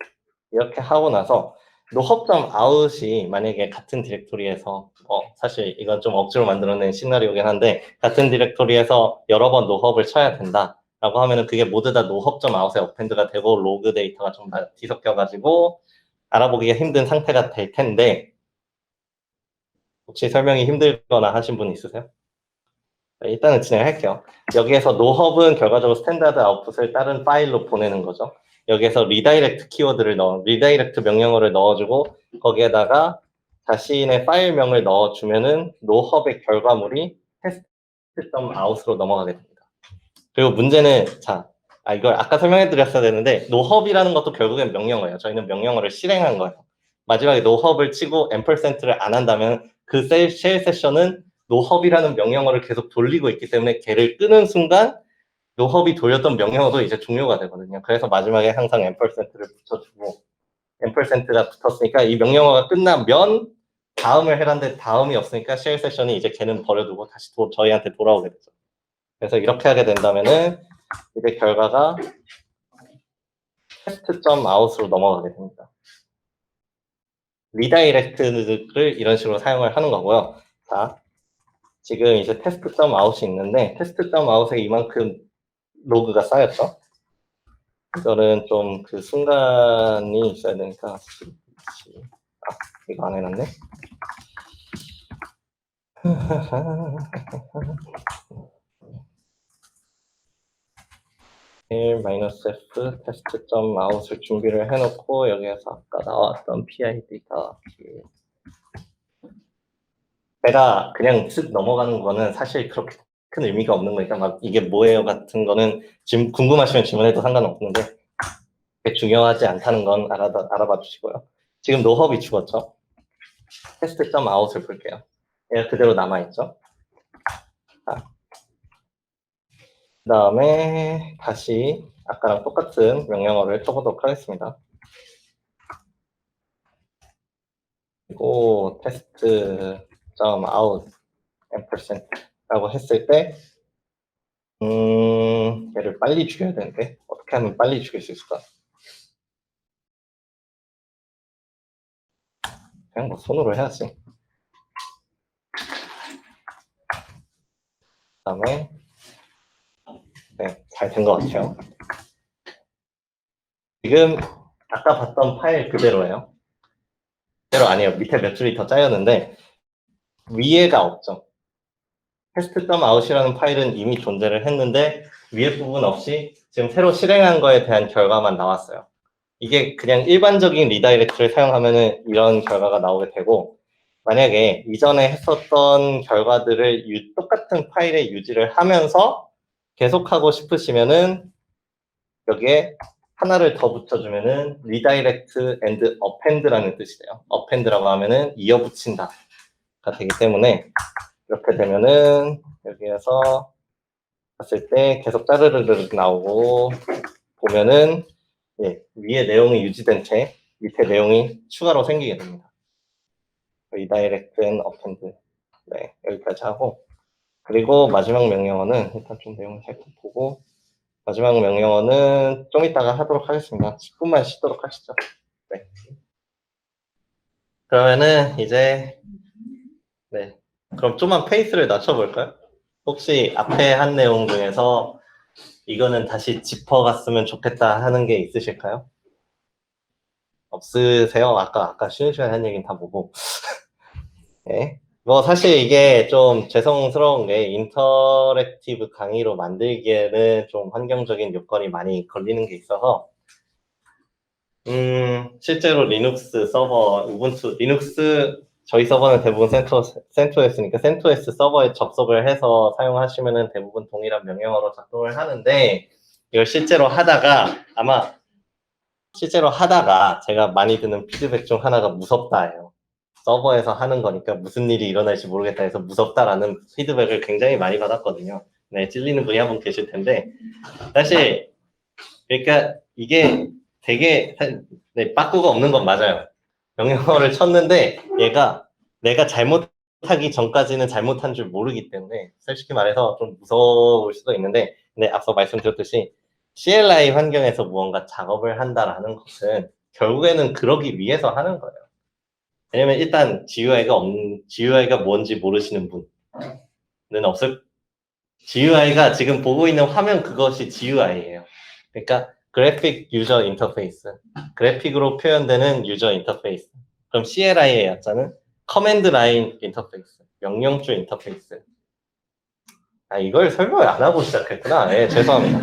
이렇게 하고 나서 nohub.out이 만약에 같은 디렉토리에서 사실 이건 좀 억지로 만들어낸 시나리오긴 한데 같은 디렉토리에서 여러 번 nohub을 쳐야 된다라고 하면은 그게 모두 다 nohub.out에 어펜드가 되고 로그 데이터가 좀 뒤섞여가지고 알아보기가 힘든 상태가 될 텐데 혹시 설명이 힘들거나 하신 분 있으세요? 네, 일단은 진행할게요. 여기에서 노헙은 결과적으로 스탠다드 아웃풋을 다른 파일로 보내는 거죠. 여기에서 리다이렉트 키워드를 리다이렉트 명령어를 넣어주고 거기에다가 자신의 파일명을 넣어주면은 노헙의 결과물이 test.out으로 넘어가게 됩니다. 그리고 문제는 자 이걸 아까 설명해 드렸어야 되는데 노헙이라는 것도 결국엔 명령어예요. 저희는 명령어를 실행한 거예요. 마지막에 노헙을 치고 앰플센트를 안 한다면 그 쉘 세션은 노헙이라는 명령어를 계속 돌리고 있기 때문에 걔를 끄는 순간 노헙이 돌렸던 명령어도 이제 종료가 되거든요. 그래서 마지막에 항상 앰플센트를 붙여주고 앰플센트가 붙었으니까 이 명령어가 끝나면 다음을 해라는데 다음이 없으니까 쉘 세션이 이제 걔는 버려두고 다시 저희한테 돌아오게 되죠. 그래서 이렇게 하게 된다면은 이제 결과가 test.out으로 넘어가게 됩니다. 리다이렉트를 이런 식으로 사용을 하는 거고요. 자, 지금 이제 test.out이 있는데 test.out에 이만큼 로그가 쌓였죠. 이거는 좀 그 순간이 있어야 되니까 이거 안 해놨네. -f test.out을 준비를 해놓고 여기에서 아까 나왔던 PID가 제가 그냥 쓱 넘어가는 거는 사실 그렇게 큰 의미가 없는 거니까 막 이게 뭐예요 같은 거는 지금 궁금하시면 질문해도 상관없는데 중요하지 않다는 건 알아봐 주시고요. 지금 노헙이 죽었죠. test.out을 볼게요. 얘가 그대로 남아있죠. 그 다음에 다시 아까랑 똑같은 명령어를 쳐보도록 하겠습니다. 그리고 test.out %라고 했을 때 얘를 빨리 죽여야 되는데 어떻게 하면 빨리 죽일 수 있을까? 그냥 뭐 손으로 해야지. 그 다음에 네, 잘 된 것 같아요. 지금 아까 봤던 파일 그대로예요. 그대로 아니에요. 밑에 몇 줄이 더 짜였는데 위에가 없죠. test.out이라는 파일은 이미 존재를 했는데 위에 부분 없이 지금 새로 실행한 거에 대한 결과만 나왔어요. 이게 그냥 일반적인 리다이렉트를 사용하면 이런 결과가 나오게 되고 만약에 이전에 했었던 결과들을 똑같은 파일에 유지를 하면서 계속하고 싶으시면은 여기에 하나를 더 붙여주면은 redirect and append라는 뜻이 돼요. append라고 하면은 이어붙인다가 되기 때문에 이렇게 되면은 여기에서 봤을 때 계속 짜르르르 나오고 보면은 예, 위에 내용이 유지된 채 밑에 내용이 추가로 생기게 됩니다. redirect and append 네, 여기까지 하고 그리고 마지막 명령어는 일단 좀 내용을 살짝 보고 마지막 명령어는 좀 이따가 하도록 하겠습니다. 10분만 쉬도록 하시죠. 네. 그러면은 이제 네. 그럼 좀만 페이스를 낮춰볼까요? 혹시 앞에 한 내용 중에서 이거는 다시 짚어갔으면 좋겠다 하는 게 있으실까요? 없으세요? 아까 쉬는 시간에 한 얘기는 다 보고. 네. 뭐 사실 이게 좀 죄송스러운 게 인터랙티브 강의로 만들기에는 좀 환경적인 요건이 많이 걸리는 게 있어서 실제로 리눅스 서버, 우분투, 리눅스 저희 서버는 대부분 센토스니까 센토스 서버에 접속을 해서 사용하시면은 대부분 동일한 명령어로 작동을 하는데 이걸 실제로 하다가 아마 실제로 하다가 제가 많이 듣는 피드백 중 하나가 무섭다예요. 서버에서 하는 거니까 무슨 일이 일어날지 모르겠다 해서 무섭다라는 피드백을 굉장히 많이 받았거든요. 네, 찔리는 분이 한 분 계실 텐데 사실 그러니까 이게 되게 네, 빠꾸가 없는 건 맞아요. 명령어를 쳤는데 얘가 내가 잘못하기 전까지는 잘못한 줄 모르기 때문에 솔직히 말해서 좀 무서울 수도 있는데 근데 앞서 말씀드렸듯이 CLI 환경에서 무언가 작업을 한다라는 것은 결국에는 그러기 위해서 하는 거예요. 왜냐면 일단 GUI가 뭔지 모르시는 분은 없을 GUI가 지금 보고 있는 화면 그것이 GUI예요. 그러니까 그래픽 유저 인터페이스, 그래픽으로 표현되는 유저 인터페이스. 그럼 CLI의 약자는 커맨드 라인 인터페이스, 명령주 인터페이스. 이걸 설명을 안 하고 시작했구나. 예, 죄송합니다.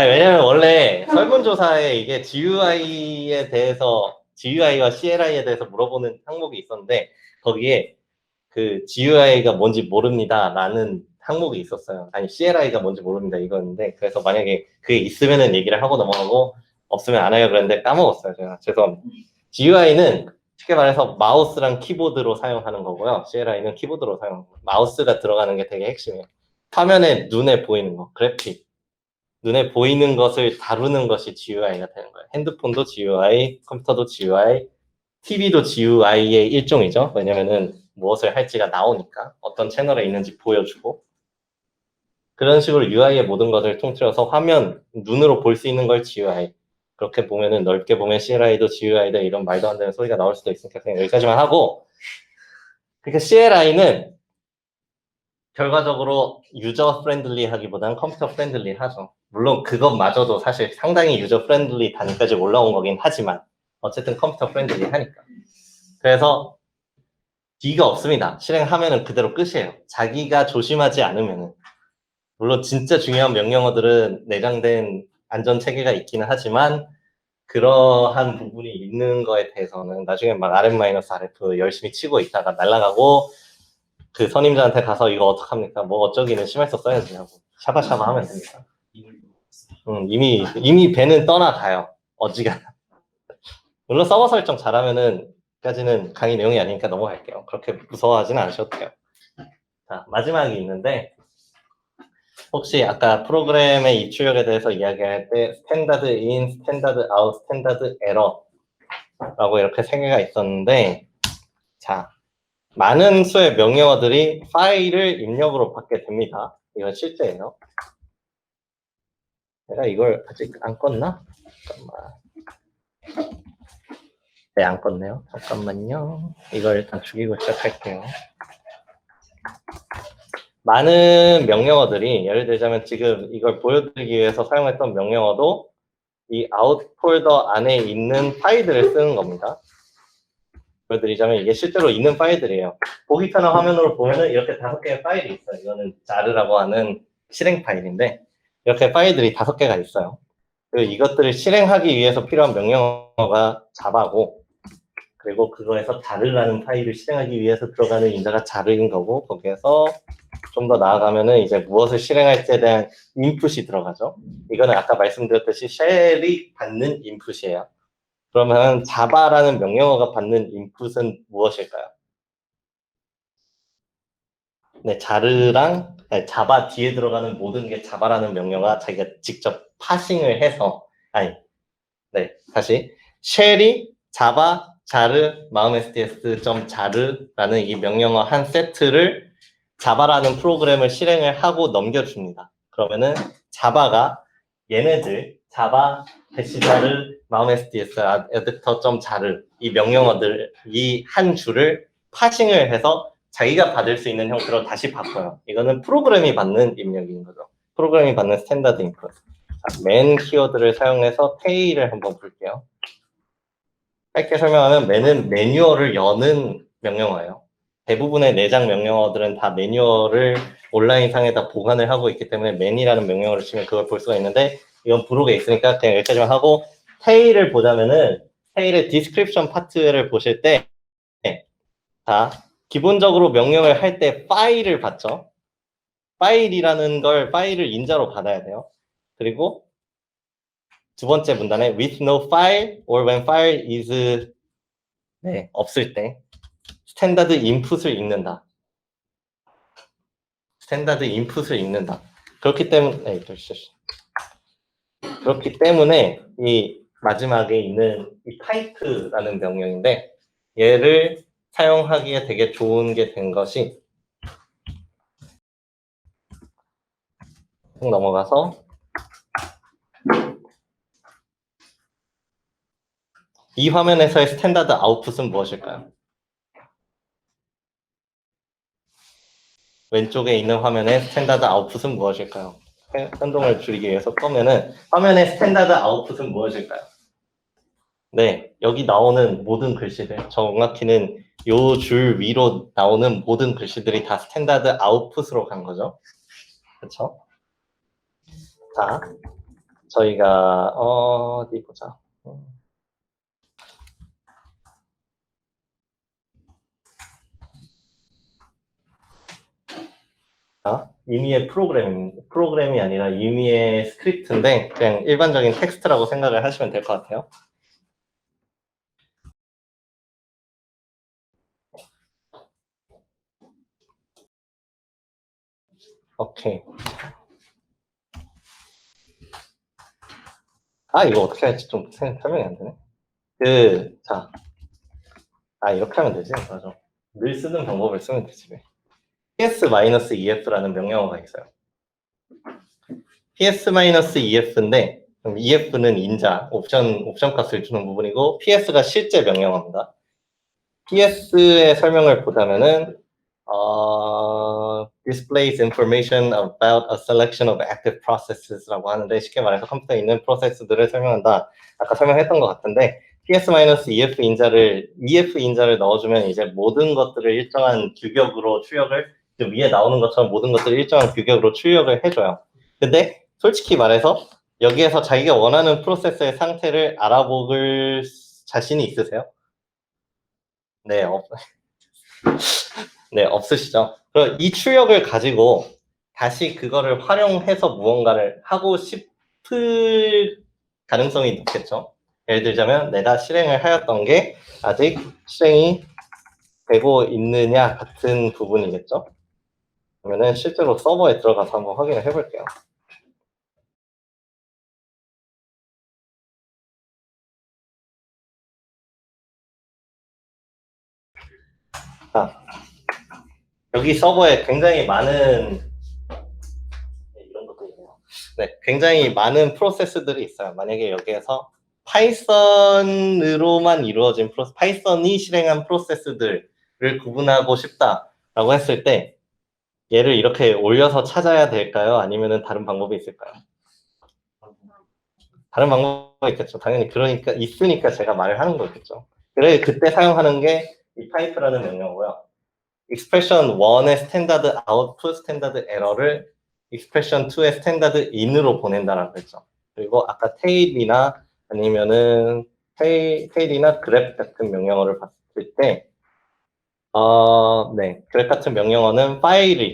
왜냐면 원래 설문조사에 이게 GUI에 대해서, GUI와 CLI에 대해서 물어보는 항목이 있었는데, 거기에 그 GUI가 뭔지 모릅니다. 라는 항목이 있었어요. 아니 CLI가 뭔지 모릅니다 이거였는데, 그래서 만약에 그게 있으면은 얘기를 하고 넘어가고 없으면 안 해요 그랬는데 까먹었어요 제가. 죄송합니다. GUI는 쉽게 말해서 마우스랑 키보드로 사용하는 거고요. CLI는 키보드로 사용하는 거예요. 마우스가 들어가는 게 되게 핵심이에요. 화면에 눈에 보이는 거, 그래픽. 눈에 보이는 것을 다루는 것이 GUI가 되는 거예요. 핸드폰도 GUI, 컴퓨터도 GUI, TV도 GUI의 일종이죠. 왜냐면은 무엇을 할지가 나오니까, 어떤 채널에 있는지 보여주고. 그런 식으로 UI의 모든 것을 통틀어서 화면, 눈으로 볼 수 있는 걸 GUI. 그렇게 보면은 넓게 보면 CLI도 GUI다 이런 말도 안 되는 소리가 나올 수도 있으니까 그냥 여기까지만 하고, 그러니까 CLI는 결과적으로 유저 프렌들리 하기보다는 컴퓨터 프렌들리 하죠. 물론 그것마저도 사실 상당히 유저 프렌들리 단까지 올라온 거긴 하지만 어쨌든 컴퓨터 프렌들리 하니까. 그래서 D가 없습니다. 실행하면은 그대로 끝이에요. 자기가 조심하지 않으면은. 물론 진짜 중요한 명령어들은 내장된 안전 체계가 있기는 하지만 그러한 부분이 있는 거에 대해서는 나중에 막 RM-RF 열심히 치고 있다가 날아가고 그 선임자한테 가서 이거 어떡합니까? 뭐 어쩌기는 심할서 써야지 하고 샤바샤바 하면 됩니다. 이미 배는 떠나가요. 어지간하면. 물론 서버 설정 잘하면은 까지는 강의 내용이 아니니까 넘어갈게요. 그렇게 무서워하지는 않으셔도 돼요. 자, 마지막이 있는데 혹시 아까 프로그램의 입출력에 대해서 이야기할 때 스탠다드 인, 스탠다드 아웃, 스탠다드 에러라고 이렇게 세 개가 있었는데, 자, 많은 수의 명령어들이 파일을 입력으로 받게 됩니다. 이건 실제예요. 내가 이걸 아직 안 껐나? 잠깐만. 네, 안 껐네요. 잠깐만요. 이걸 일단 죽이고 시작할게요. 많은 명령어들이, 예를 들자면 지금 이걸 보여드리기 위해서 사용했던 명령어도 이 아웃 폴더 안에 있는 파일들을 쓰는 겁니다. 보여드리자면 이게 실제로 있는 파일들이에요. 보기 편한 화면으로 보면은 이렇게 5개의 파일이 있어요. 이거는 자르라고 하는 실행 파일인데 이렇게 파일들이 5개가 있어요. 그리고 이것들을 실행하기 위해서 필요한 명령어가 자바고, 그리고 그거에서 자르라는 파일을 실행하기 위해서 들어가는 인자가 자르인 거고, 거기에서 좀 더 나아가면은 이제 무엇을 실행할지에 대한 인풋이 들어가죠. 이거는 아까 말씀드렸듯이 쉘이 받는 인풋이에요. 그러면 자바라는 명령어가 받는 인풋은 무엇일까요? 네, 자르랑 자바 뒤에 들어가는 모든 게 자바라는 명령어가 자기가 직접 파싱을 해서, 아니, 네, 다시 쉘이 자바 자르 maumsds.자르라는 이 명령어 한 세트를 자바라는 프로그램을 실행을 하고 넘겨줍니다. 그러면은 자바가 얘네들 자바 대시자르 maumsds editor.자르 이 명령어들 이 한 줄을 파싱을 해서 자기가 받을 수 있는 형태로 다시 바꿔요. 이거는 프로그램이 받는 입력인 거죠. 프로그램이 받는 스탠다드 인풋. 맨 키워드를 사용해서 테일을 한번 볼게요. 짧게 설명하면 맨은 매뉴얼을 여는 명령어예요. 대부분의 내장 명령어들은 다 매뉴얼을 온라인상에다 보관을 하고 있기 때문에 맨이라는 명령어를 치면 그걸 볼 수가 있는데 이건 부록에 있으니까 그냥 여기까지만 하고, 테일을 보자면은 테일의 디스크립션 파트를 보실 때 자, 기본적으로 명령을 할 때 파일을 받죠. 파일이라는 걸 파일을 인자로 받아야 돼요. 그리고 두 번째 문단에 with no file or when file is 없을 때 스탠다드 인풋을 읽는다. 스탠다드 인풋을 읽는다. 그렇기 때문에 이 마지막에 있는 이 타이프라는 명령인데 얘를 사용하기에 되게 좋은 게 된 것이, 넘어가서 이 화면에서의 스탠다드 아웃풋은 무엇일까요? 왼쪽에 있는 화면의 스탠다드 아웃풋은 무엇일까요? 혼동을 줄이기 위해서 끄면은 화면의 스탠다드 아웃풋은 무엇일까요? 네, 여기 나오는 모든 글씨들, 정확히는 요 줄 위로 나오는 모든 글씨들이 다 스탠다드 아웃풋으로 간 거죠. 그렇죠? 자, 저희가 어디 보자. 임의의 프로그램이 아니라 임의의 스크립트인데 그냥 일반적인 텍스트라고 생각을 하시면 될 것 같아요. 오케이. 이거 어떻게 할지 좀 설명이 안 되네. 이렇게 하면 되지. 맞아. 늘 쓰는 방법을 쓰면 되지. ps-ef라는 명령어가 있어요. ps-ef인데 ef는 인자, 옵션 값을 주는 부분이고 ps가 실제 명령어입니다. ps의 설명을 보자면은 displays information about a selection of active processes라고 하는데 쉽게 말해서 컴퓨터에 있는 프로세스들을 설명한다. 아까 설명했던 것 같은데 ps-ef 인자를 넣어주면 이제 모든 것들을 일정한 규격으로 출력을 위에 나오는 것처럼 모든 것들을 일정한 규격으로 출력을 해줘요. 근데 솔직히 말해서 여기에서 자기가 원하는 프로세스의 상태를 알아볼 자신이 있으세요? 네, 네, 없으시죠? 그럼 이 출력을 가지고 다시 그거를 활용해서 무언가를 하고 싶을 가능성이 높겠죠? 예를 들자면 내가 실행을 하였던 게 아직 실행이 되고 있느냐 같은 부분이겠죠? 그러면은 실제로 서버에 들어가서 한번 확인을 해볼게요. 여기 서버에 굉장히 많은 이런 것도 있네요. 네, 굉장히 많은 프로세스들이 있어요. 만약에 여기에서 파이썬으로만 이루어진 파이썬이 실행한 프로세스들을 구분하고 싶다라고 했을 때 얘를 이렇게 올려서 찾아야 될까요? 아니면은 다른 방법이 있을까요? 다른 방법이 있겠죠. 당연히 그러니까 있으니까 제가 말을 하는 거겠죠. 그래 그때 사용하는 게 이 타입이라는 명령어고요. expression 1의 스탠다드 아웃풋, 스탠다드 에러를 expression 2의 스탠다드 인으로 보낸다라고 했죠. 그리고 아까 테일이나 아니면은 테일이나 그래프 같은 명령어를 봤을 때 네, 그래프 같은 명령어는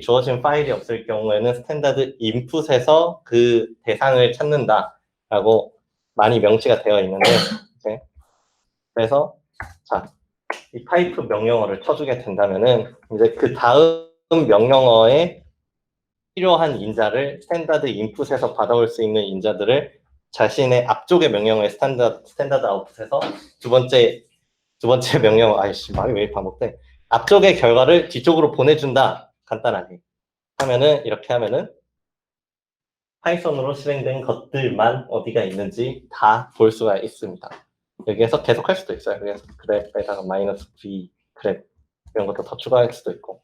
주어진 파일이 없을 경우에는 스탠다드 인풋에서 그 대상을 찾는다라고 많이 명시가 되어 있는데 이제 그래서 이 타입 명령어를 쳐주게 된다면은 이제 그 다음 명령어에 필요한 인자를 스탠다드 인풋에서 받아올 수 있는 인자들을 자신의 앞쪽의 명령어의 스탠다드 아웃풋에서 두 번째 명령어 말이 왜 반복돼? 앞쪽의 결과를 뒤쪽으로 보내준다. 간단하게 하면은 이렇게 하면은 파이썬으로 실행된 것들만 어디가 있는지 다 볼 수가 있습니다. 여기에서 계속 할 수도 있어요. 그래서 그래프에다가 -b 그래프 이런 것도 더 추가할 수도 있고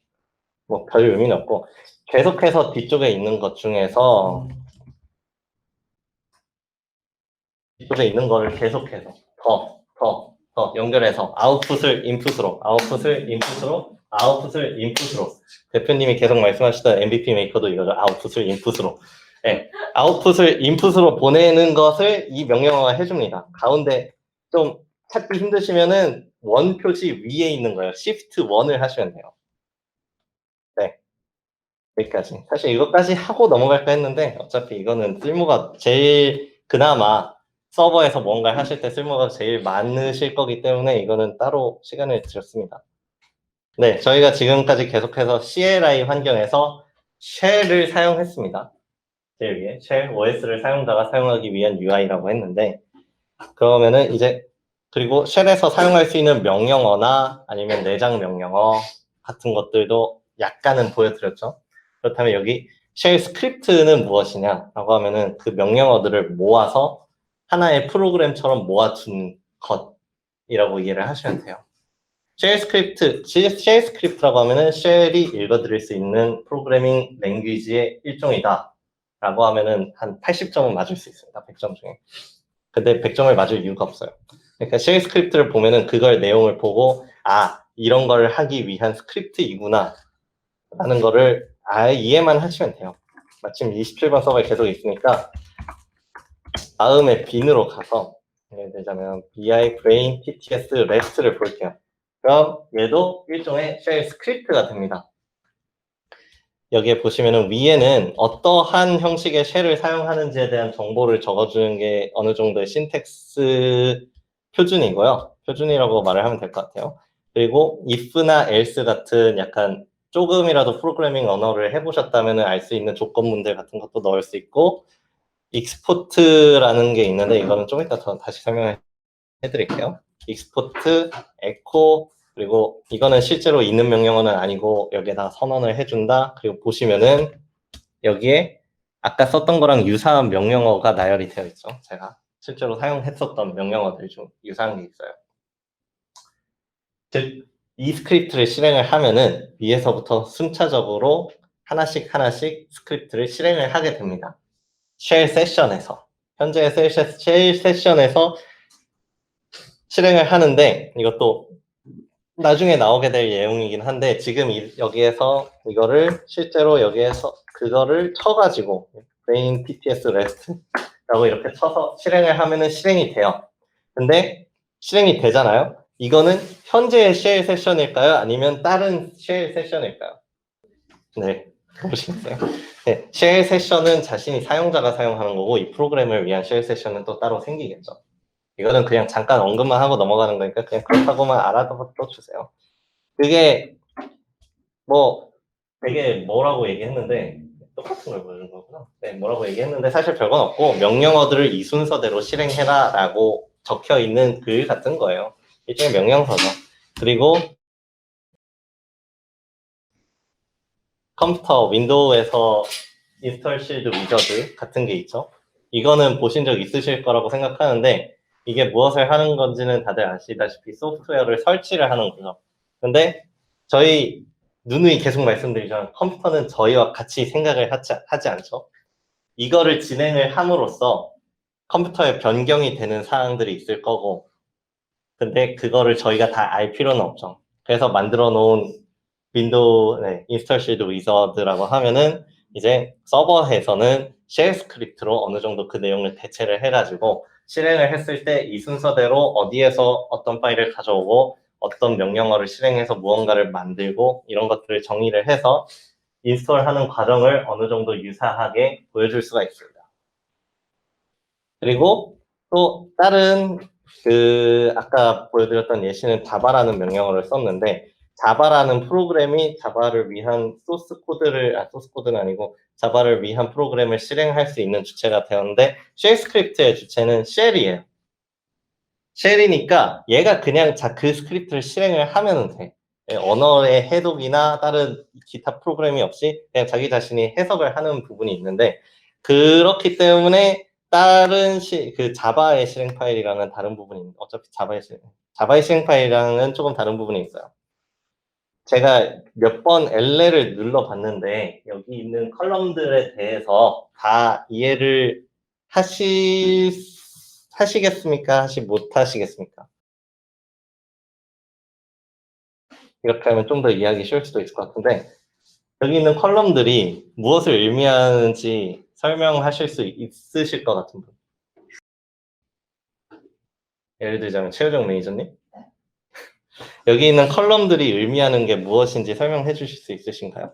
뭐 별 의미는 없고 계속해서 뒤쪽에 있는 것 중에서 뒤쪽에 있는 거를 계속해서 더 연결해서 아웃풋을 인풋으로 대표님이 계속 말씀하시던 MVP 메이커도 이거죠. 아웃풋을 인풋으로 아웃풋을 인풋으로 보내는 것을 이 명령어가 해줍니다. 가운데 좀 찾기 힘드시면은 원 표시 위에 있는 거예요. Shift 1을 하시면 돼요. 네. 여기까지. 사실 이것까지 하고 넘어갈까 했는데 어차피 이거는 쓸모가 제일 그나마 서버에서 뭔가를 하실 때 쓸모가 제일 많으실 거기 때문에 이거는 따로 시간을 들였습니다. 네, 저희가 지금까지 계속해서 CLI 환경에서 쉘을 사용했습니다. 제일 위에 쉘 OS를 사용자가 사용하기 위한 UI라고 했는데 그러면은 이제 그리고 쉘에서 사용할 수 있는 명령어나 아니면 내장 명령어 같은 것들도 약간은 보여드렸죠. 그렇다면 여기 쉘 스크립트는 무엇이냐라고 하면은 그 명령어들을 모아서 하나의 프로그램처럼 모아둔 것이라고 이해를 하시면 돼요. 쉘 스크립트라고 하면은 쉘이 읽어드릴 수 있는 프로그래밍 랭귀지의 일종이다. 라고 하면은 한 80점은 맞을 수 있습니다. 100점 중에. 근데 100점을 맞을 이유가 없어요. 그러니까 쉘 스크립트를 보면은 그걸 내용을 보고 이런 걸 하기 위한 스크립트이구나 라는 거를 이해만 하시면 돼요. 마침 27번 서버에 계속 있으니까 다음에 빈으로 가서 예를 들자면 bi, brain, tts, rest를 볼게요. 그럼 얘도 일종의 쉘 스크립트가 됩니다. 여기에 보시면은 위에는 어떠한 형식의 쉘을 사용하는지에 대한 정보를 적어주는 게 어느 정도의 신텍스 표준이고요. 표준이라고 말을 하면 될 것 같아요. 그리고 if나 else 같은 약간 조금이라도 프로그래밍 언어를 해보셨다면 알 수 있는 조건문들 같은 것도 넣을 수 있고, export라는 게 있는데 이거는 좀 이따 다시 설명해 드릴게요. export, echo, 그리고 이거는 실제로 있는 명령어는 아니고 여기에다 선언을 해준다. 그리고 보시면은 여기에 아까 썼던 거랑 유사한 명령어가 나열이 되어 있죠. 제가 실제로 사용했었던 명령어들 중 유사한 게 있어요. 즉, 이 스크립트를 실행을 하면은 위에서부터 순차적으로 하나씩 스크립트를 실행을 하게 됩니다. 쉘 세션에서. 현재의 쉘 세션에서 실행을 하는데 이것도 나중에 나오게 될 내용이긴 한데 지금 여기에서 이거를 실제로 여기에서 그거를 쳐가지고 main pts rest라고 이렇게 쳐서 실행을 하면은 실행이 돼요. 근데 실행이 되잖아요. 이거는 현재의 쉘 세션일까요? 아니면 다른 쉘 세션일까요? 네, 보시겠어요? 네, 쉘 세션은 자신이 사용자가 사용하는 거고 이 프로그램을 위한 쉘 세션은 또 따로 생기겠죠. 이거는 그냥 잠깐 언급만 하고 넘어가는 거니까 그냥 그렇다고만 알아둬 주세요. 그게 뭐 되게 뭐라고 얘기했는데 똑같은 걸 보여준 거구나. 네, 뭐라고 얘기했는데 사실 별건 없고 명령어들을 이 순서대로 실행해라 라고 적혀 있는 글 같은 거예요. 일종의 명령서죠. 그리고 컴퓨터 윈도우에서 인스톨 실드 위저드 같은 게 있죠. 이거는 보신 적 있으실 거라고 생각하는데 이게 무엇을 하는 건지는 다들 아시다시피 소프트웨어를 설치를 하는 거죠. 근데 저희 누누이 계속 말씀드리지만 컴퓨터는 저희와 같이 생각을 하지 않죠. 이거를 진행을 함으로써 컴퓨터에 변경이 되는 사항들이 있을 거고 근데 그거를 저희가 다 알 필요는 없죠. 그래서 만들어 놓은 윈도우 인스톨 실드 위저드라고 하면은 이제 서버에서는 쉘 스크립트로 어느 정도 그 내용을 대체를 해가지고 실행을 했을 때 이 순서대로 어디에서 어떤 파일을 가져오고 어떤 명령어를 실행해서 무언가를 만들고 이런 것들을 정의를 해서 인스톨하는 과정을 어느 정도 유사하게 보여줄 수가 있습니다. 그리고 또 다른 아까 보여드렸던 예시는 자바라는 명령어를 썼는데 자바라는 프로그램이 자바를 위한 소스 코드는 아니고 자바를 위한 프로그램을 실행할 수 있는 주체가 되었는데 쉘 스크립트의 주체는 쉘이에요. 쉘이니까 얘가 그냥 그 스크립트를 실행을 하면 돼. 언어의 해독이나 다른 기타 프로그램이 없이 그냥 자기 자신이 해석을 하는 부분이 있는데 그렇기 때문에 다른 자바의 실행 파일이랑은 다른 부분이 어차피 자바의 실행 파일이랑은 조금 다른 부분이 있어요. 제가 몇 번 엘레를 눌러봤는데 여기 있는 컬럼들에 대해서 다 이해를 하시겠습니까? 못하시겠습니까? 이렇게 하면 좀 더 이해하기 쉬울 수도 있을 것 같은데 여기 있는 컬럼들이 무엇을 의미하는지 설명하실 수 있으실 것 같은 분. 예를 들자면 최효정 매니저님. 여기 있는 컬럼들이 의미하는 게 무엇인지 설명해 주실 수 있으신가요?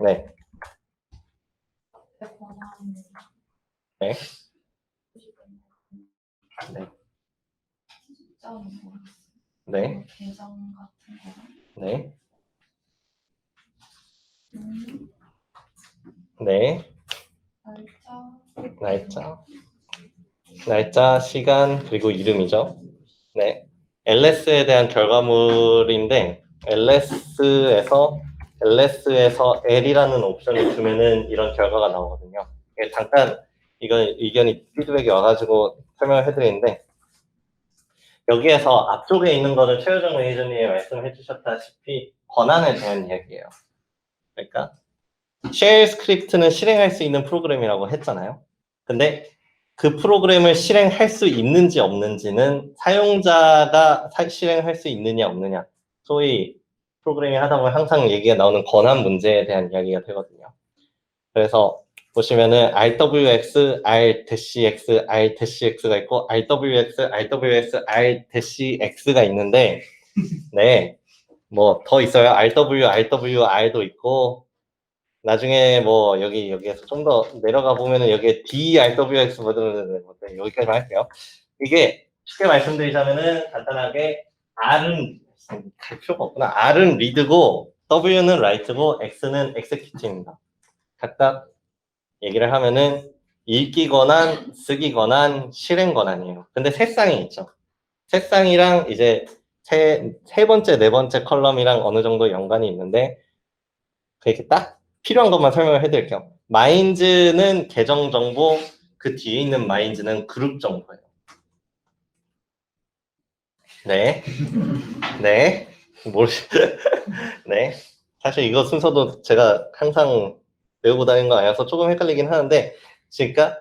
네. 네. 네. 네. 네. 날짜, 시간, 그리고 이름이죠. 네. LS에 대한 결과물인데 LS에서 L이라는 옵션을 주면은 이런 결과가 나오거든요. 잠깐 이건 의견이 피드백이 와가지고 설명을 해드리는데 여기에서 앞쪽에 있는 거는 최효정 매니저님이 말씀해 주셨다시피 권한에 대한 이야기예요. 그러니까 쉘 스크립트는 실행할 수 있는 프로그램이라고 했잖아요. 근데 그 프로그램을 실행할 수 있는지 없는지는 사용자가 실행할 수 있느냐 없느냐 소위 프로그래밍 하다 보면 항상 얘기가 나오는 권한 문제에 대한 이야기가 되거든요. 그래서 보시면은 RWX, R-X, R-X가 있고 RWX, RWS, R-X가 있는데 네 뭐 더 있어요. RWR도 있고 나중에 뭐 여기에서 좀 더 내려가 보면은 여기에 DRWX 모델은 여기까지만 할게요. 이게 쉽게 말씀드리자면은 간단하게 R은 갈 필요가 없구나. R은 리드고 W는 라이트고 X는 엑세큐티브입니다. 각각 얘기를 하면은 읽기 권한, 쓰기 권한, 실행 권한이에요. 근데 세 쌍이 있죠. 세 쌍이랑 이제 세 번째, 네 번째 컬럼이랑 어느 정도 연관이 있는데 그렇게 딱 필요한 것만 설명을 해드릴게요. 마인즈는 계정 정보, 그 뒤에 있는 마인즈는 그룹 정보예요. 네, 네, 모르시. 네, 사실 이거 순서도 제가 항상 외우고 다니는 거 아니라서 조금 헷갈리긴 하는데, 그러니까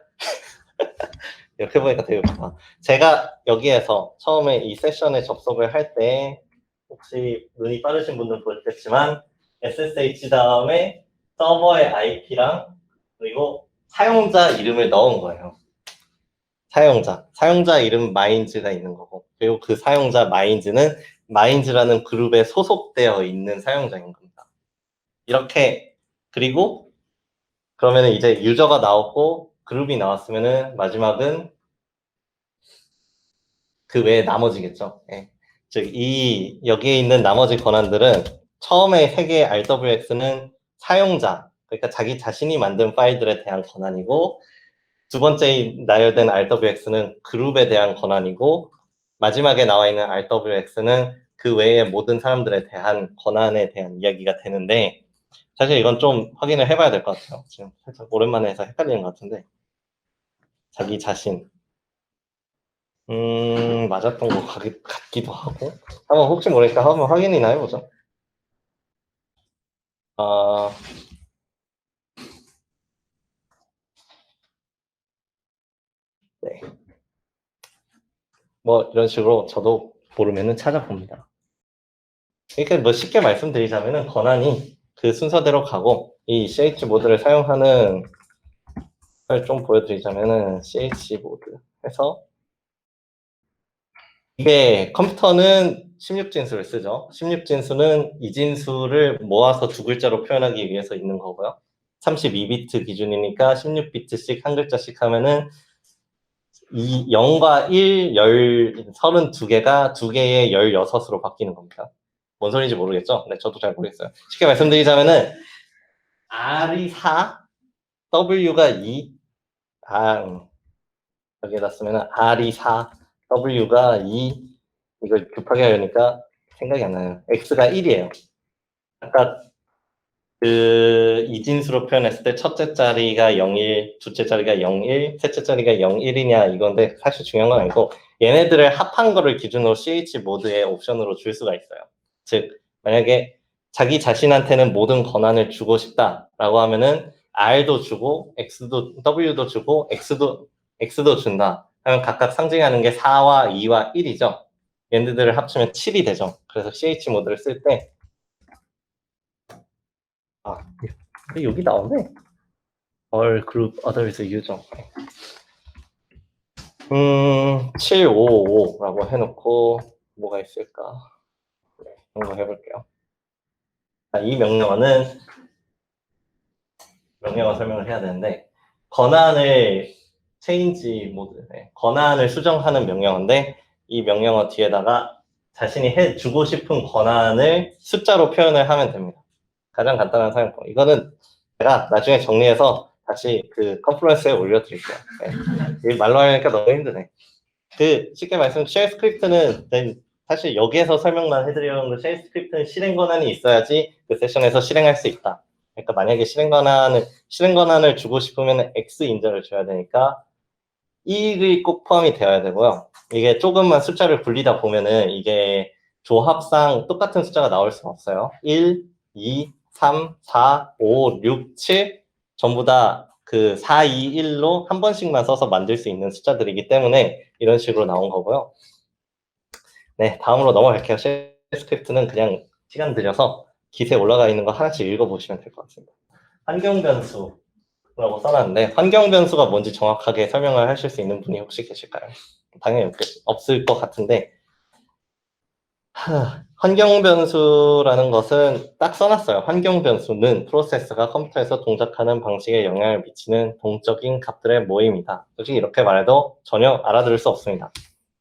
이렇게 보니까 되게 좋다. 제가 여기에서 처음에 이 세션에 접속을 할 때 혹시 눈이 빠르신 분들은 보셨겠지만 SSH 다음에 서버의 IP랑 그리고 사용자 이름을 넣은 거예요. 사용자 이름 마인즈가 있는 거고 그리고 그 사용자 마인즈는 마인즈라는 그룹에 소속되어 있는 사용자인 겁니다. 이렇게 그리고 그러면 이제 유저가 나왔고 그룹이 나왔으면은 마지막은 그 외에 나머지겠죠. 예. 즉, 여기에 있는 나머지 권한들은 처음에 세 개의 RWX는 사용자, 그러니까 자기 자신이 만든 파일들에 대한 권한이고, 두 번째 나열된 RWX는 그룹에 대한 권한이고, 마지막에 나와 있는 RWX는 그 외의 모든 사람들에 대한 권한에 대한 이야기가 되는데, 사실 이건 좀 확인을 해봐야 될 것 같아요. 지금 살짝 오랜만에 해서 헷갈리는 것 같은데, 자기 자신. 맞았던 것 같기도 하고. 한번 혹시 모르니까 한번 확인이나 해보죠. 아, 네. 뭐 이런 식으로 저도 모르면은 찾아봅니다. 그러니까 뭐 쉽게 말씀드리자면은 권한이 그 순서대로 가고 이 CH 모드를 사용하는 걸 좀 보여드리자면은 CH 모드 해서 이게 컴퓨터는 16진수를 쓰죠. 16진수는 이 진수를 모아서 두 글자로 표현하기 위해서 있는 거고요. 32비트 기준이니까 16비트씩 한 글자씩 하면은 이 0과 1, 32개가 두 개의 16으로 바뀌는 겁니다. 뭔 소리인지 모르겠죠? 네, 저도 잘 모르겠어요. 쉽게 말씀드리자면은 R이 4, W가 2, 여기에다 쓰면은 R이 4, W가 2, 이걸 곱하기 하려니까 생각이 안 나요. X가 1이에요. 아까 그 이진수로 표현했을 때 첫째 자리가 01, 둘째 자리가 01, 셋째 자리가 01이냐 이건데 사실 중요한 건 아니고 얘네들을 합한 거를 기준으로 CH 모드의 옵션으로 줄 수가 있어요. 즉 만약에 자기 자신한테는 모든 권한을 주고 싶다라고 하면은 R도 주고 X도 W도 주고 X도 준다. 하면 각각 상징하는 게 4와 2와 1이죠. 얘네들을 합치면 7이 되죠. 그래서 CH 모드를 쓸때 여기 나오네. All group others user. 7555라고 해놓고 뭐가 있을까? 네, 이런 거 해볼게요. 이 명령어 설명을 해야 되는데 권한을 change 모드, 권한을 수정하는 명령어인데 이 명령어 뒤에다가 자신이 해주고 싶은 권한을 숫자로 표현을 하면 됩니다. 가장 간단한 사용법. 이거는 제가 나중에 정리해서 다시 그 컨퍼런스에 올려드릴게요. 네. 말로 하니까 너무 힘드네. 쉽게 말씀, 쉘 스크립트는 사실 여기에서 설명만 해드리려는 건 쉘 스크립트는 실행 권한이 있어야지 그 세션에서 실행할 수 있다. 그러니까 만약에 실행 권한을 주고 싶으면 X 인정을 줘야 되니까 이익이 꼭 포함이 되어야 되고요. 이게 조금만 숫자를 굴리다 보면은 이게 조합상 똑같은 숫자가 나올 수가 없어요. 1, 2, 3, 4, 5, 6, 7 전부 다 그 4, 2, 1로 한 번씩만 써서 만들 수 있는 숫자들이기 때문에 이런 식으로 나온 거고요. 네, 다음으로 넘어갈게요. 쉘 스크립트는 그냥 시간 들여서 기세 올라가 있는 거 하나씩 읽어보시면 될 것 같습니다. 환경 변수라고 써놨는데 환경 변수가 뭔지 정확하게 설명을 하실 수 있는 분이 혹시 계실까요? 당연히 없을 것 같은데 환경 변수라는 것은 딱 써놨어요. 환경 변수는 프로세스가 컴퓨터에서 동작하는 방식에 영향을 미치는 동적인 값들의 모임이다. 솔직히 이렇게 말해도 전혀 알아들을 수 없습니다.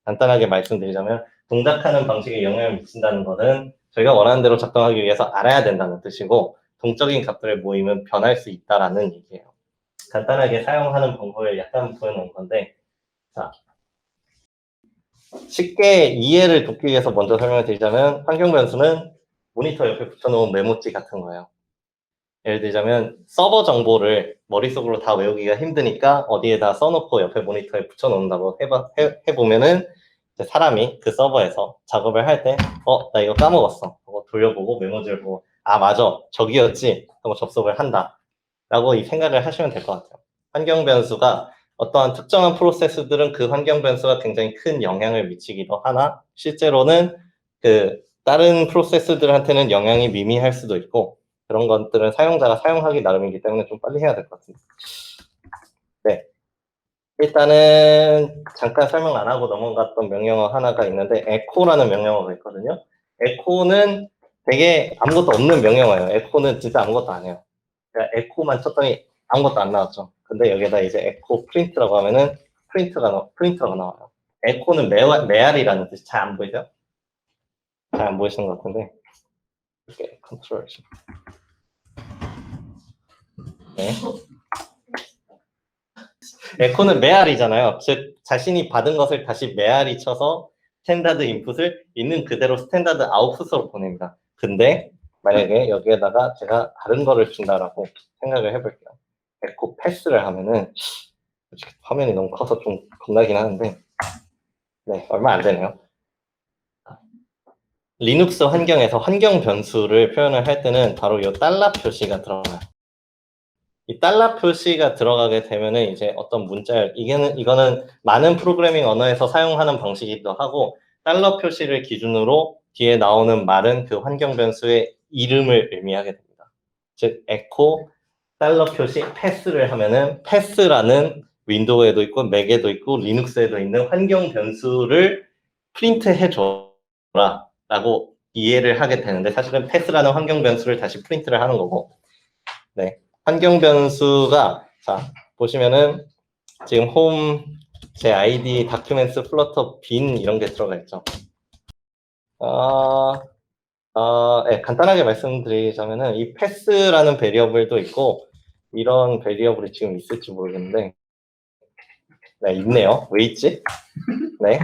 간단하게 말씀드리자면 동작하는 방식에 영향을 미친다는 것은 저희가 원하는 대로 작동하기 위해서 알아야 된다는 뜻이고 동적인 값들의 모임은 변할 수 있다라는 얘기예요. 간단하게 사용하는 방법을 약간 보여놓은 건데 자, 쉽게 이해를 돕기 위해서 먼저 설명을 드리자면 환경 변수는 모니터 옆에 붙여놓은 메모지 같은 거예요. 예를 들자면 서버 정보를 머릿속으로 다 외우기가 힘드니까 어디에다 써놓고 옆에 모니터에 붙여놓는다고 해보면은 사람이 그 서버에서 작업을 할 때 나 이거 까먹었어 하고 돌려보고 메모지를 보고 아 맞아 저기였지 하고 접속을 한다 라고 이 생각을 하시면 될 것 같아요. 환경 변수가 어떠한 특정한 프로세스들은 그 환경 변수가 굉장히 큰 영향을 미치기도 하나 실제로는 그 다른 프로세스들한테는 영향이 미미할 수도 있고 그런 것들은 사용자가 사용하기 나름이기 때문에 좀 빨리 해야 될 것 같습니다. 네. 일단은 잠깐 설명 안 하고 넘어갔던 명령어 하나가 있는데 echo라는 명령어가 있거든요. echo는 되게 아무것도 없는 명령어예요. echo는 진짜 아무것도 안 해요. 그러니까 echo만 쳤더니 아무것도 안 나왔죠. 근데 여기다 이제 echo print라고 하면은 프린트가 나와요. echo는 메아리라는 뜻이 잘 안 보이죠? 잘 안 보이시는 것 같은데 이렇게 컨트롤 네. 에코는 메아리잖아요. 즉 자신이 받은 것을 다시 메아리 쳐서 스탠다드 인풋을 있는 그대로 스탠다드 아웃풋으로 보냅니다. 근데 만약에 여기에다가 제가 다른 거를 준다라고 생각을 해볼게요. 에코 패스를 하면은 화면이 너무 커서 좀 겁나긴 하는데 네 얼마 안 되네요. 리눅스 환경에서 환경 변수를 표현을 할 때는 바로 이 달러 표시가 들어가요. 이 달러 표시가 들어가게 되면은 이제 어떤 문자열, 이거는 많은 프로그래밍 언어에서 사용하는 방식이기도 하고, 달러 표시를 기준으로 뒤에 나오는 말은 그 환경 변수의 이름을 의미하게 됩니다. 즉, echo 달러 표시 패스를 하면은 패스라는 윈도우에도 있고 맥에도 있고 리눅스에도 있는 환경 변수를 프린트해 줘라 라고 이해를 하게 되는데 사실은 패스라는 환경 변수를 다시 프린트를 하는 거고 네. 환경 변수가 자 보시면은 지금 홈 제 아이디 다큐멘트 플러터 빈 이런 게 들어가 있죠. 네, 간단하게 말씀드리자면은 이 패스라는 베리어블도 있고 이런 베리어블이 지금 있을지 모르겠는데 네 있네요. 왜 있지? 네,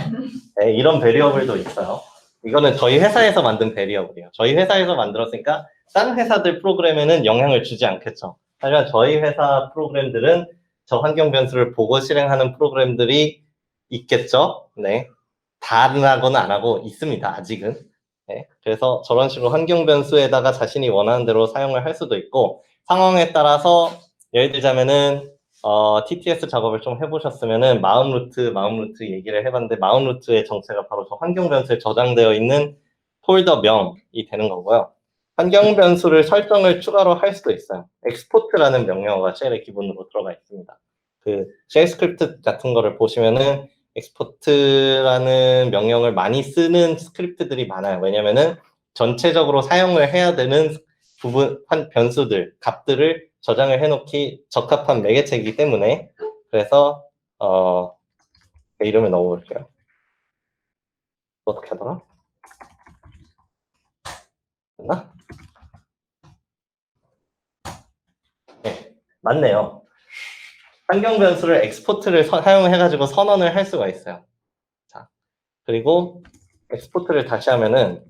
네 이런 베리어블도 있어요. 이거는 저희 회사에서 만든 베리어블이에요. 저희 회사에서 만들었으니까 다른 회사들 프로그램에는 영향을 주지 않겠죠. 하지만 저희 회사 프로그램들은 저 환경 변수를 보고 실행하는 프로그램들이 있겠죠. 네. 다른 하거나 안 하고 있습니다. 아직은. 네. 그래서 저런 식으로 환경 변수에다가 자신이 원하는 대로 사용을 할 수도 있고 상황에 따라서 예를 들자면은 TTS 작업을 좀 해보셨으면은 마음 루트 얘기를 해봤는데 마음 루트의 정체가 바로 저 환경 변수에 저장되어 있는 폴더 명이 되는 거고요. 환경 변수를 설정을 추가로 할 수도 있어요. export라는 명령어가 쉘의 기본으로 들어가 있습니다. 그 쉘 스크립트 같은 거를 보시면은 export라는 명령을 많이 쓰는 스크립트들이 많아요. 왜냐면은 전체적으로 사용을 해야 되는 부분, 변수들, 값들을 저장을 해놓기 적합한 매개체이기 때문에 그래서 이름을 넣어볼게요. 어떻게 하더라? 됐나? 네, 맞네요. 환경 변수를 엑스포트를 사용해가지고 선언을 할 수가 있어요. 자, 그리고 엑스포트를 다시 하면은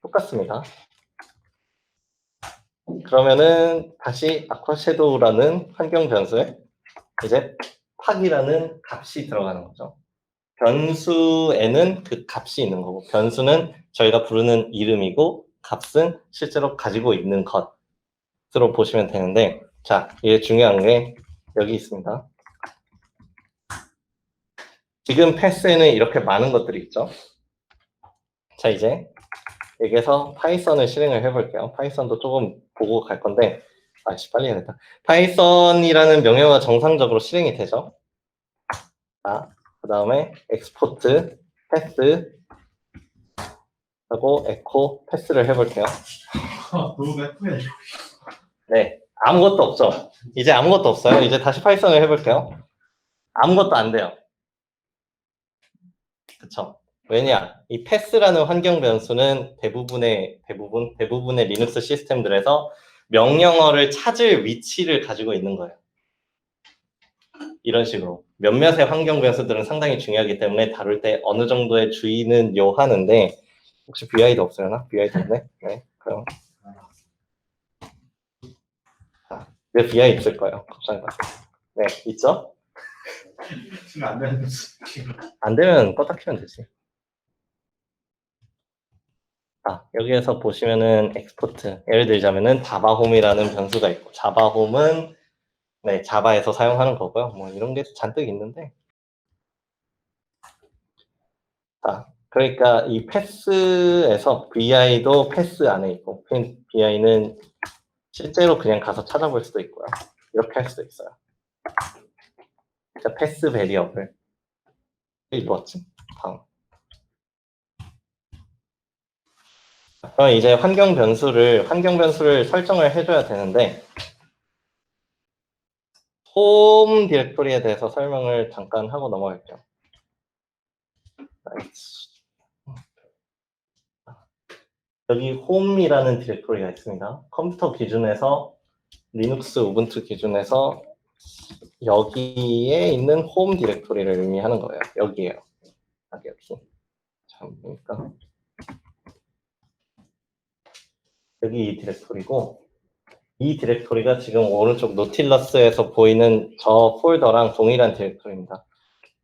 똑같습니다. 그러면은 다시 아쿠아 섀도우라는 환경 변수에 이제 팍이라는 값이 들어가는 거죠. 변수에는 그 값이 있는 거고 변수는 저희가 부르는 이름이고 값은 실제로 가지고 있는 것으로 보시면 되는데 자, 이게 중요한 게 여기 있습니다. 지금 패스에는 이렇게 많은 것들이 있죠. 자, 이제 여기에서 파이썬을 실행을 해볼게요. 파이썬도 조금 보고 갈 건데 빨리 해야겠다. 파이썬이라는 명령어가 정상적으로 실행이 되죠. 자, 그 다음에 export, 패스, 하고 에코 패스를 해볼게요.
너무 예쁘네.
네, 아무것도 없죠. 이제 아무것도 없어요. 이제 다시 파이썬을 해볼게요. 아무것도 안 돼요. 그쵸? 왜냐? 이 패스라는 환경 변수는 대부분의 리눅스 시스템들에서 명령어를 찾을 위치를 가지고 있는 거예요. 이런 식으로. 몇몇의 환경 변수들은 상당히 중요하기 때문에 다룰 때 어느 정도의 주의는 요하는데, 혹시 BI도 없으려나? BI도 없네? 네, 그럼. 내 BI 있을 거예요. 걱정이 마세요. 네, 있죠?
지금 안 되는
안 되면 껐다 키면 되지. 여기에서 보시면은 엑스포트. 예를 들자면은 자바홈이라는 변수가 있고, 자바홈은 네, 자바에서 사용하는 거고요. 뭐 이런 게 잔뜩 있는데. 그러니까 이 패스에서 BI도 패스 안에 있고, BI는 실제로 그냥 가서 찾아볼 수도 있고요. 이렇게 할 수도 있어요. 자, 패스 베리어블. 뭐였지? 다음. 그럼 이제 환경 변수를 설정을 해줘야 되는데, 홈 디렉토리에 대해서 설명을 잠깐 하고 넘어갈게요. 여기 홈이라는 디렉토리가 있습니다. 컴퓨터 기준에서 리눅스, 우분투 기준에서 여기에 있는 홈 디렉토리를 의미하는 거예요. 여기에요. 여기. 참, 그러니까 여기 이 디렉토리고, 이 디렉토리가 지금 오른쪽 노틸러스에서 보이는 저 폴더랑 동일한 디렉토리입니다.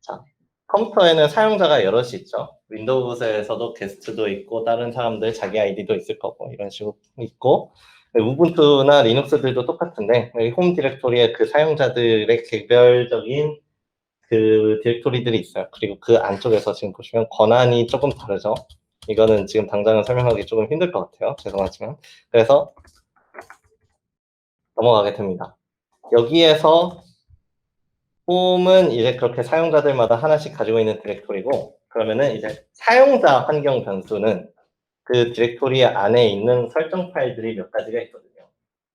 자, 컴퓨터에는 사용자가 여럿이 있죠. 윈도우즈에서도 게스트도 있고 다른 사람들 자기 아이디도 있을 거고 이런 식으로 있고, 우분투나 리눅스들도 똑같은데 홈 디렉토리에 그 사용자들의 개별적인 그 디렉토리들이 있어요. 그리고 그 안쪽에서 지금 보시면 권한이 조금 다르죠. 이거는 지금 당장은 설명하기 조금 힘들 것 같아요. 죄송하지만. 그래서 넘어가게 됩니다. 여기에서 홈은 이제 그렇게 사용자들마다 하나씩 가지고 있는 디렉토리고, 그러면은 이제 사용자 환경 변수는 그 디렉토리 안에 있는 설정 파일들이 몇 가지가 있거든요.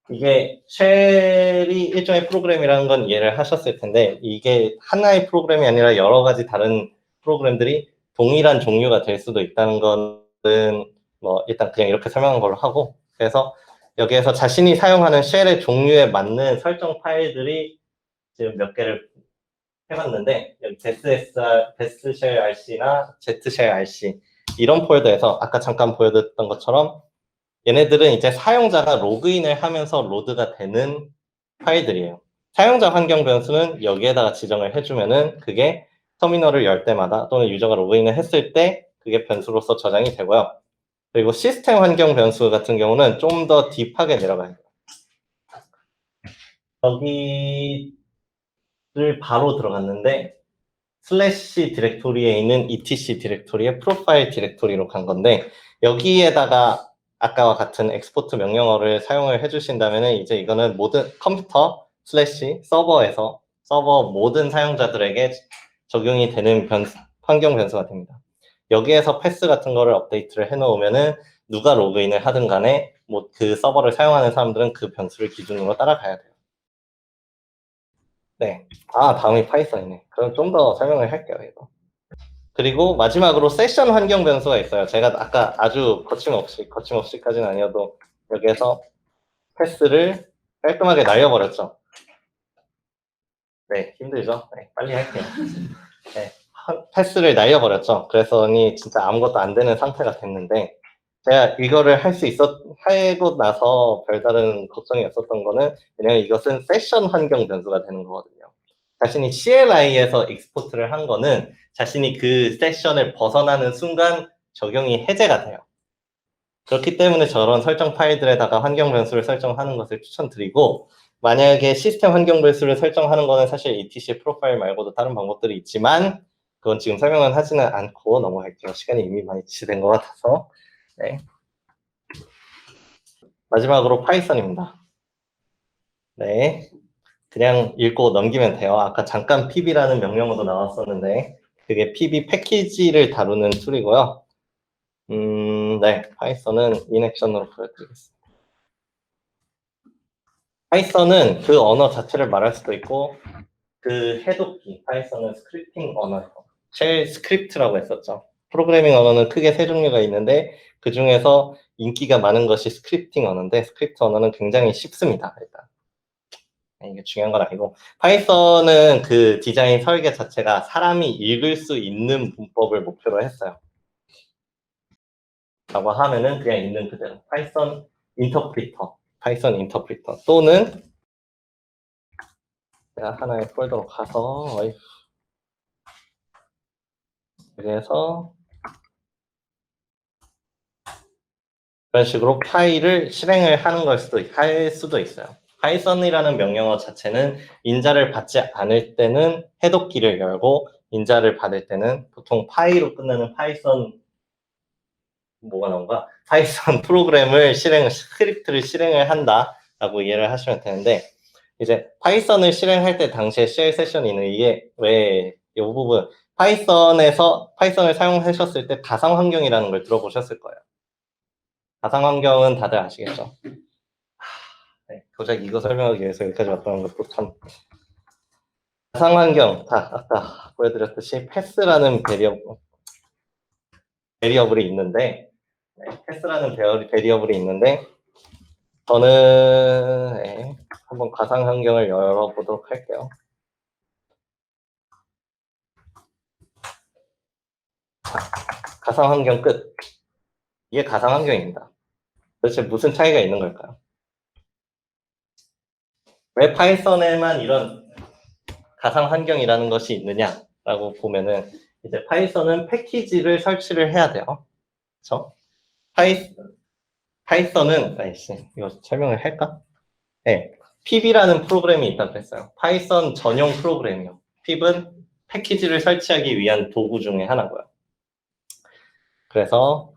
이게 쉘이 일종의 프로그램이라는 건 이해를 하셨을 텐데, 이게 하나의 프로그램이 아니라 여러 가지 다른 프로그램들이 동일한 종류가 될 수도 있다는 거는 뭐 일단 그냥 이렇게 설명한 걸로 하고, 그래서 여기에서 자신이 사용하는 쉘의 종류에 맞는 설정 파일들이 지금 몇 개를 해봤는데, 여기 ZSR, RC나 ZShell RC 이런 폴더에서 아까 잠깐 보여드렸던 것처럼 얘네들은 이제 사용자가 로그인을 하면서 로드가 되는 파일들이에요. 사용자 환경 변수는 여기에다가 지정을 해주면은 그게 터미널을 열 때마다 또는 유저가 로그인을 했을 때 그게 변수로서 저장이 되고요. 그리고 시스템 환경 변수 같은 경우는 좀 더 딥하게 내려가요. 여기를 바로 들어갔는데 슬래시 디렉토리에 있는 etc 디렉토리의 프로파일 디렉토리로 간 건데, 여기에다가 아까와 같은 엑스포트 명령어를 사용을 해주신다면 이제 이거는 모든 컴퓨터 슬래시 서버에서 서버 모든 사용자들에게 적용이 되는 환경 변수가 됩니다. 여기에서 패스 같은 거를 업데이트를 해놓으면은 누가 로그인을 하든 간에 뭐 그 서버를 사용하는 사람들은 그 변수를 기준으로 따라가야 돼요. 네. 다음이 파이썬이네. 그럼 좀 더 설명을 할게요, 이거. 그리고 마지막으로 세션 환경 변수가 있어요. 제가 아까 아주 거침없이까지는 아니어도 여기에서 패스를 깔끔하게 날려버렸죠. 네, 힘들죠? 네, 빨리 할게요. 네, 패스를 날려버렸죠. 그래서니 진짜 아무것도 안 되는 상태가 됐는데, 제가 이거를 하고 나서 별다른 걱정이 없었던 거는, 왜냐면 이것은 세션 환경 변수가 되는 거거든요. 자신이 CLI에서 익스포트를 한 거는 자신이 그 세션을 벗어나는 순간 적용이 해제가 돼요. 그렇기 때문에 저런 설정 파일들에다가 환경 변수를 설정하는 것을 추천드리고, 만약에 시스템 환경 변수를 설정하는 거는 사실 etc 프로파일 말고도 다른 방법들이 있지만 그건 지금 설명은 하지는 않고 넘어갈게요. 시간이 이미 많이 지체된 것 같아서. 네. 마지막으로 파이썬입니다. 네. 그냥 읽고 넘기면 돼요. 아까 잠깐 pb라는 명령어도 나왔었는데 그게 pb 패키지를 다루는 툴이고요. 네, 파이썬은 인액션으로 보여드리겠습니다. 파이썬은 그 언어 자체를 말할 수도 있고 그 해독기, 파이썬은 스크립팅 언어예요. 쉘 스크립트라고 했었죠. 프로그래밍 언어는 크게 세 종류가 있는데 그 중에서 인기가 많은 것이 스크립팅 언어인데 스크립트 언어는 굉장히 쉽습니다. 일단 이게 중요한 건 아니고 파이썬은 그 디자인 설계 자체가 사람이 읽을 수 있는 문법을 목표로 했어요. 라고 하면은 그냥 있는 그대로 파이썬 인터프리터 또는 제가 하나의 폴더로 가서 그래서 그런 식으로 파일을 실행을 하는 할 수도 있어요. 파이썬이라는 명령어 자체는 인자를 받지 않을 때는 해독기를 열고 인자를 받을 때는 보통 파이로 끝나는 파이썬 뭐가 나온가? 파이썬 스크립트를 실행을 한다라고 이해를 하시면 되는데 이제 파이썬을 실행할 때 당시에 쉘 세션이 있는 이게 왜 이 부분 파이썬을 사용하셨을 때 가상 환경이라는 걸 들어보셨을 거예요. 가상 환경은 다들 아시겠죠? 네, 고작 이거 설명하기 위해서 여기까지 왔다는 것도 참. 가상 환경, 아까 보여드렸듯이 패스라는 베리어블이 있는데, 패스라는 베리어블이 있는데, 저는 한번 가상 환경을 열어보도록 할게요. 자, 가상 환경 끝. 이게 가상 환경입니다. 도대체 무슨 차이가 있는 걸까요? 왜 파이썬에만 이런 가상 환경이라는 것이 있느냐라고 보면은 이제 파이썬은 패키지를 설치를 해야 돼요. 그렇죠? 파이썬은 이거 설명을 할까? 네, pib라는 프로그램이 있다고 했어요. 파이썬 전용 프로그램이요. pib은 패키지를 설치하기 위한 도구 중에 하나고요. 그래서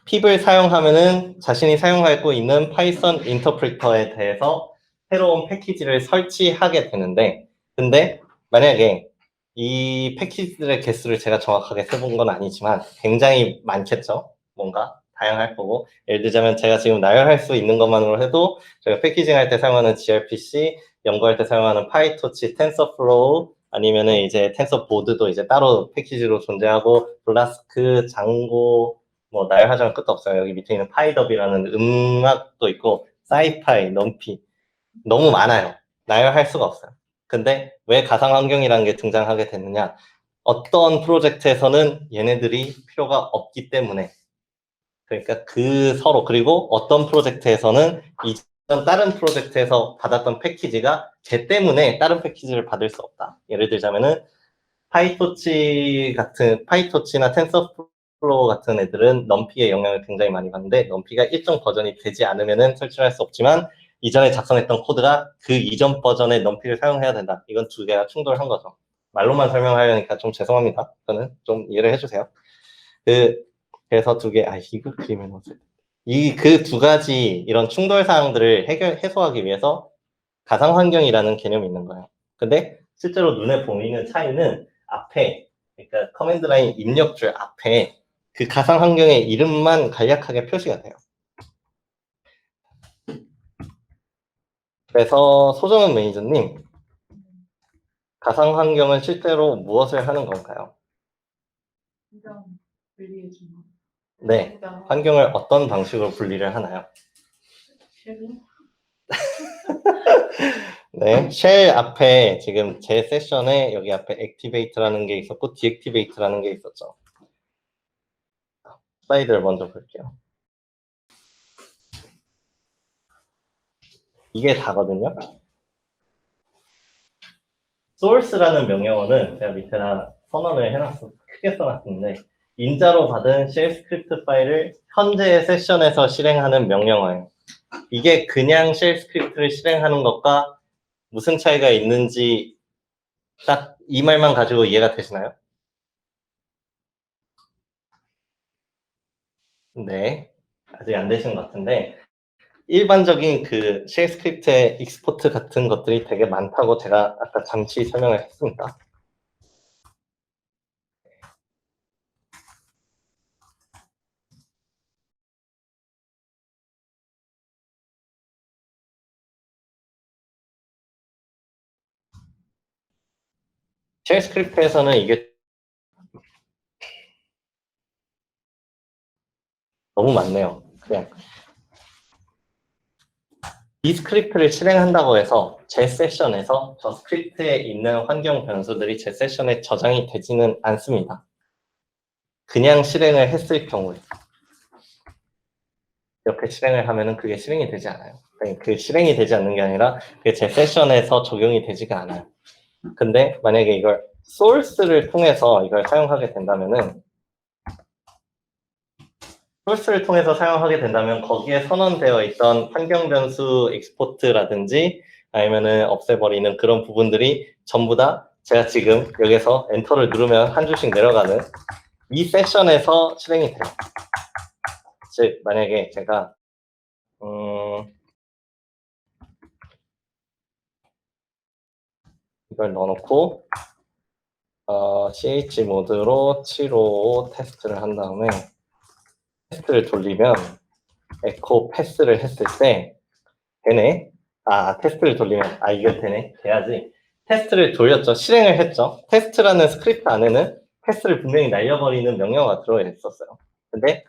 pib을 사용하면은 자신이 사용하고 있는 파이썬 인터프리터에 대해서 새로운 패키지를 설치하게 되는데, 근데 만약에 이 패키지들의 개수를 제가 정확하게 세본 건 아니지만 굉장히 많겠죠. 뭔가 다양할 거고, 예를 들자면 제가 지금 나열할 수 있는 것만으로 해도 저희가 패키징 할 때 사용하는 gRPC, 연구할 때 사용하는 파이토치, 텐서플로우, 아니면은 이제 텐서보드도 이제 따로 패키지로 존재하고, 블라스크, 장고, 뭐 나열하자면 끝도 없어요. 여기 밑에 있는 파이더비라는 음악도 있고, 사이파이, 넘피 너무 많아요. 나열할 수가 없어요. 근데 왜 가상 환경이라는 게 등장하게 됐느냐? 어떤 프로젝트에서는 얘네들이 필요가 없기 때문에, 그러니까 그리고 어떤 프로젝트에서는 이전 다른 프로젝트에서 받았던 패키지가 쟤 때문에 다른 패키지를 받을 수 없다. 예를 들자면은 파이토치나 텐서플로우 같은 애들은 넘피의 영향을 굉장히 많이 받는데 넘피가 일정 버전이 되지 않으면은 설치할 수 없지만 이전에 작성했던 코드가 그 이전 버전의 넘피를 사용해야 된다. 이건 두 개가 충돌한 거죠. 말로만 설명하려니까 좀 죄송합니다. 저는 좀 이해를 해주세요. 그래서 두 개, 이거 그리면 어쨌든. 그 두 가지 이런 충돌 사항들을 해소하기 위해서 가상 환경이라는 개념이 있는 거예요. 근데 실제로 눈에 보이는 차이는 앞에, 그러니까 커맨드 라인 입력줄 앞에 그 가상 환경의 이름만 간략하게 표시가 돼요. 그래서 소정은 매니저님, 가상 환경은 실제로 무엇을 하는 건가요? 네, 환경을 어떤 방식으로 분리를 하나요? 네, 쉘 앞에 지금 제 세션에 여기 앞에 액티베이트라는 게 있었고 디액티베이트라는 게 있었죠. 슬라이드를 먼저 볼게요. 이게 다거든요. source라는 명령어는 제가 밑에다 선언을 크게 써놨는데 인자로 받은 쉘 스크립트 파일을 현재의 세션에서 실행하는 명령어예요. 이게 그냥 쉘 스크립트를 실행하는 것과 무슨 차이가 있는지 딱 이 말만 가지고 이해가 되시나요? 네, 아직 안 되신 것 같은데 일반적인 그 쉘 스크립트의 익스포트 같은 것들이 되게 많다고 제가 아까 잠시 설명을 했습니다. 쉘 스크립트에서는 이게 너무 많네요. 그냥 이 스크립트를 실행한다고 해서 제 세션에서 저 스크립트에 있는 환경 변수들이 제 세션에 저장이 되지는 않습니다. 그냥 실행을 했을 경우에 이렇게 실행을 하면은 그게 실행이 되지 않아요. 그 실행이 되지 않는 게 아니라 그게 제 세션에서 적용이 되지가 않아요. 근데 만약에 이걸 소스를 통해서 이걸 사용하게 된다면은 소스를 통해서 사용하게 된다면 거기에 선언되어 있던 환경 변수 익스포트라든지 아니면은 없애버리는 그런 부분들이 전부 다 제가 지금 여기서 엔터를 누르면 한 줄씩 내려가는 이 세션에서 실행이 돼요. 즉 만약에 제가 이걸 넣어놓고 ch 모드로 755 테스트를 한 다음에 테스트를 돌리면 에코 패스를 했을 때 되네. 테스트를 돌리면 이게 되네. 돼야지. 테스트를 돌렸죠. 실행을 했죠. 테스트라는 스크립트 안에는 패스를 분명히 날려버리는 명령어가 들어가 있었어요. 근데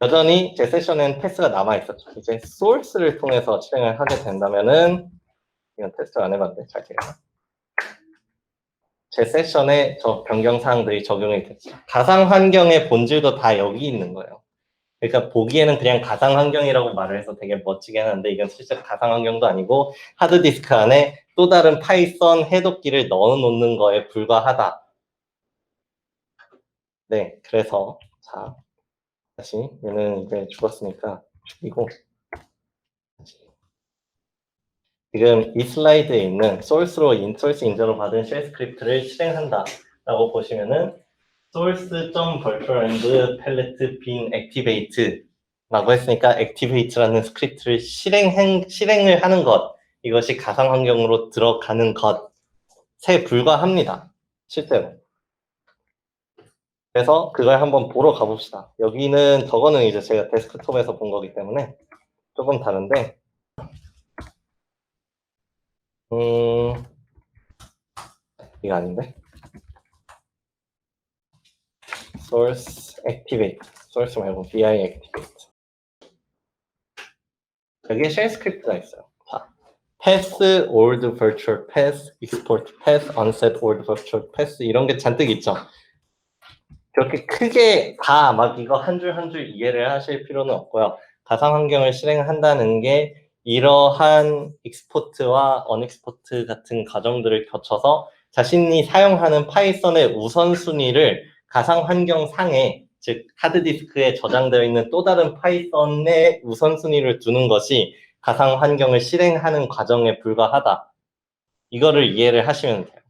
여전히 제 세션엔 패스가 남아있었죠. 이제 소스를 통해서 실행을 하게 된다면은 이건 테스트 안 해봤는데 잘 돼요. 제 세션에 저 변경사항들이 적용이 됐죠. 가상 환경의 본질도 다 여기 있는 거예요. 그러니까 보기에는 그냥 가상 환경이라고 말을 해서 되게 멋지게 하는데 이건 실제 가상 환경도 아니고 하드디스크 안에 또 다른 파이썬 해독기를 넣어놓는 거에 불과하다. 네, 그래서 자 다시 얘는 이제 죽었으니까 죽이고 다시. 지금 이 슬라이드에 있는 소스 인저로 받은 쉘 스크립트를 실행한다라고 보시면은 source.virtualenv palette bin activate 라고 했으니까 activate라는 스크립트를 실행을 하는 것, 이것이 가상 환경으로 들어가는 것에 불과합니다. 실제로. 그래서 그걸 한번 보러 가봅시다. 여기는 저거는 이제 제가 데스크톱에서 본 거기 때문에 조금 다른데 이거 아닌데? source activate source 말고 vi activate 여기에 쉘 스크립트가 있어요. 자, pass old virtual pass, export pass, unset old virtual pass 이런 게 잔뜩 있죠. 그렇게 크게 다 막 이거 한 줄 한 줄 이해를 하실 필요는 없고요. 가상 환경을 실행한다는 게 이러한 익스포트와 언익스포트 같은 과정들을 거쳐서 자신이 사용하는 파이썬의 우선순위를 가상 환경 상에 즉 하드디스크에 저장되어 있는 또 다른 파이썬의 우선순위를 두는 것이 가상 환경을 실행하는 과정에 불과하다. 이거를 이해를 하시면 돼요.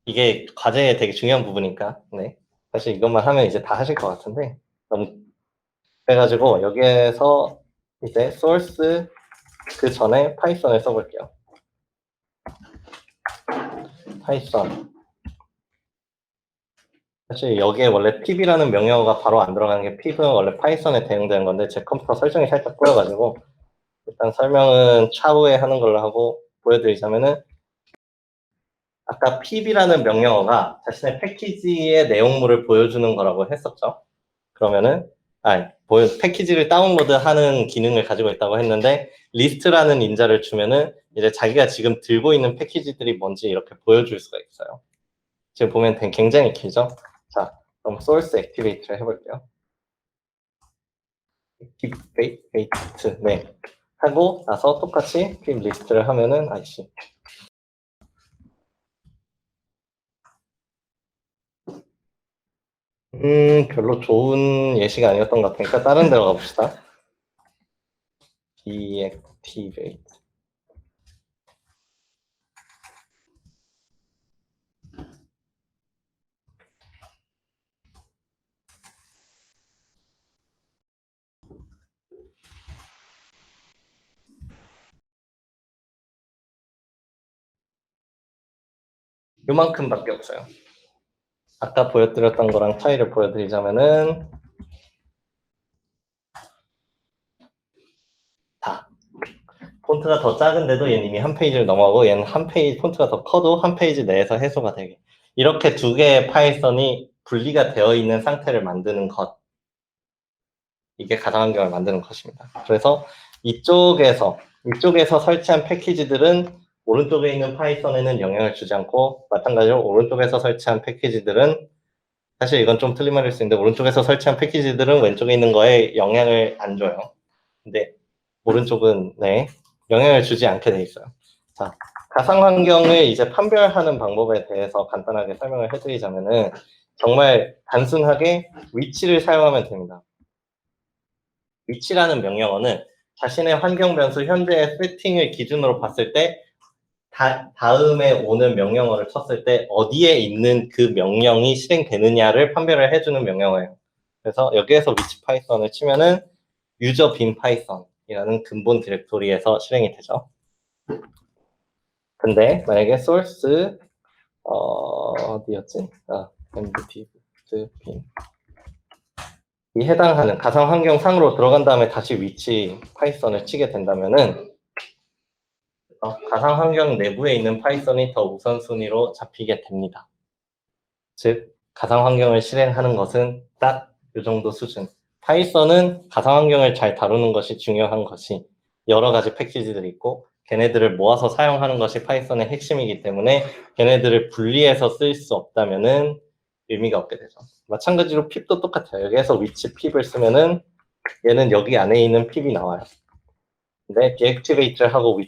이게 과제에 되게 중요한 부분이니까. 네. 사실 이것만 하면 이제 다 하실 것 같은데 너무 그래가지고 여기에서 이제 source 그 전에 파이썬을 써볼게요. 파이썬. 사실 여기에 원래 pip이라는 명령어가 바로 안 들어가는 게 pip은 원래 파이썬에 대응되는 건데 제 컴퓨터 설정이 살짝 꼬여가지고 일단 설명은 차후에 하는 걸로 하고 보여드리자면은 아까 pip이라는 명령어가 자신의 패키지의 내용물을 보여주는 거라고 했었죠. 그러면은 패키지를 다운로드하는 기능을 가지고 있다고 했는데 리스트라는 인자를 주면은 이제 자기가 지금 들고 있는 패키지들이 뭔지 이렇게 보여줄 수가 있어요. 지금 보면 굉장히 길죠? 자, 그럼 source activate를 해볼게요. activate, 네. 하고 나서 똑같이 pip 리스트를 하면은 별로 좋은 예시가 아니었던 것 같으니까 다른 데로 가봅시다. deactivate. 요만큼밖에 없어요. 아까 보여드렸던 거랑 차이를 보여드리자면은 폰트가 더 작은데도 얘는 이미 한 페이지를 넘어가고 얘는 한 페이지 폰트가 더 커도 한 페이지 내에서 해소가 되게 이렇게 두 개의 파이썬이 분리가 되어 있는 상태를 만드는 것 이게 가상 환경을 만드는 것입니다. 그래서 이쪽에서 설치한 패키지들은 오른쪽에 있는 파이썬에는 영향을 주지 않고 마찬가지로 오른쪽에서 설치한 패키지들은 사실 이건 좀 틀린 말일 수 있는데 오른쪽에서 설치한 패키지들은 왼쪽에 있는 거에 영향을 안 줘요. 근데 오른쪽은 네, 영향을 주지 않게 돼 있어요. 자, 가상 환경을 이제 판별하는 방법에 대해서 간단하게 설명을 해드리자면은 정말 단순하게 위치를 사용하면 됩니다. 위치라는 명령어는 자신의 환경 변수 현재의 세팅을 기준으로 봤을 때 다음에 오는 명령어를 쳤을 때 어디에 있는 그 명령이 실행되느냐를 판별을 해주는 명령어예요. 그래서 여기에서 위치 파이썬을 치면은 유저 빈 파이썬이라는 근본 디렉토리에서 실행이 되죠. 근데 만약에 source 어디였지? empty 빈 이 해당하는 가상 환경 상으로 들어간 다음에 다시 위치 파이썬을 치게 된다면은 가상 환경 내부에 있는 파이썬이 더 우선순위로 잡히게 됩니다. 즉 가상 환경을 실행하는 것은 딱 이 정도 수준. 파이썬은 가상 환경을 잘 다루는 것이 중요한 것이 여러 가지 패키지들이 있고 걔네들을 모아서 사용하는 것이 파이썬의 핵심이기 때문에 걔네들을 분리해서 쓸 수 없다면은 의미가 없게 되죠. 마찬가지로 핍도 똑같아요. 여기에서 위치 핍을 쓰면은 얘는 여기 안에 있는 핍이 나와요. 근데 deactivate를 하고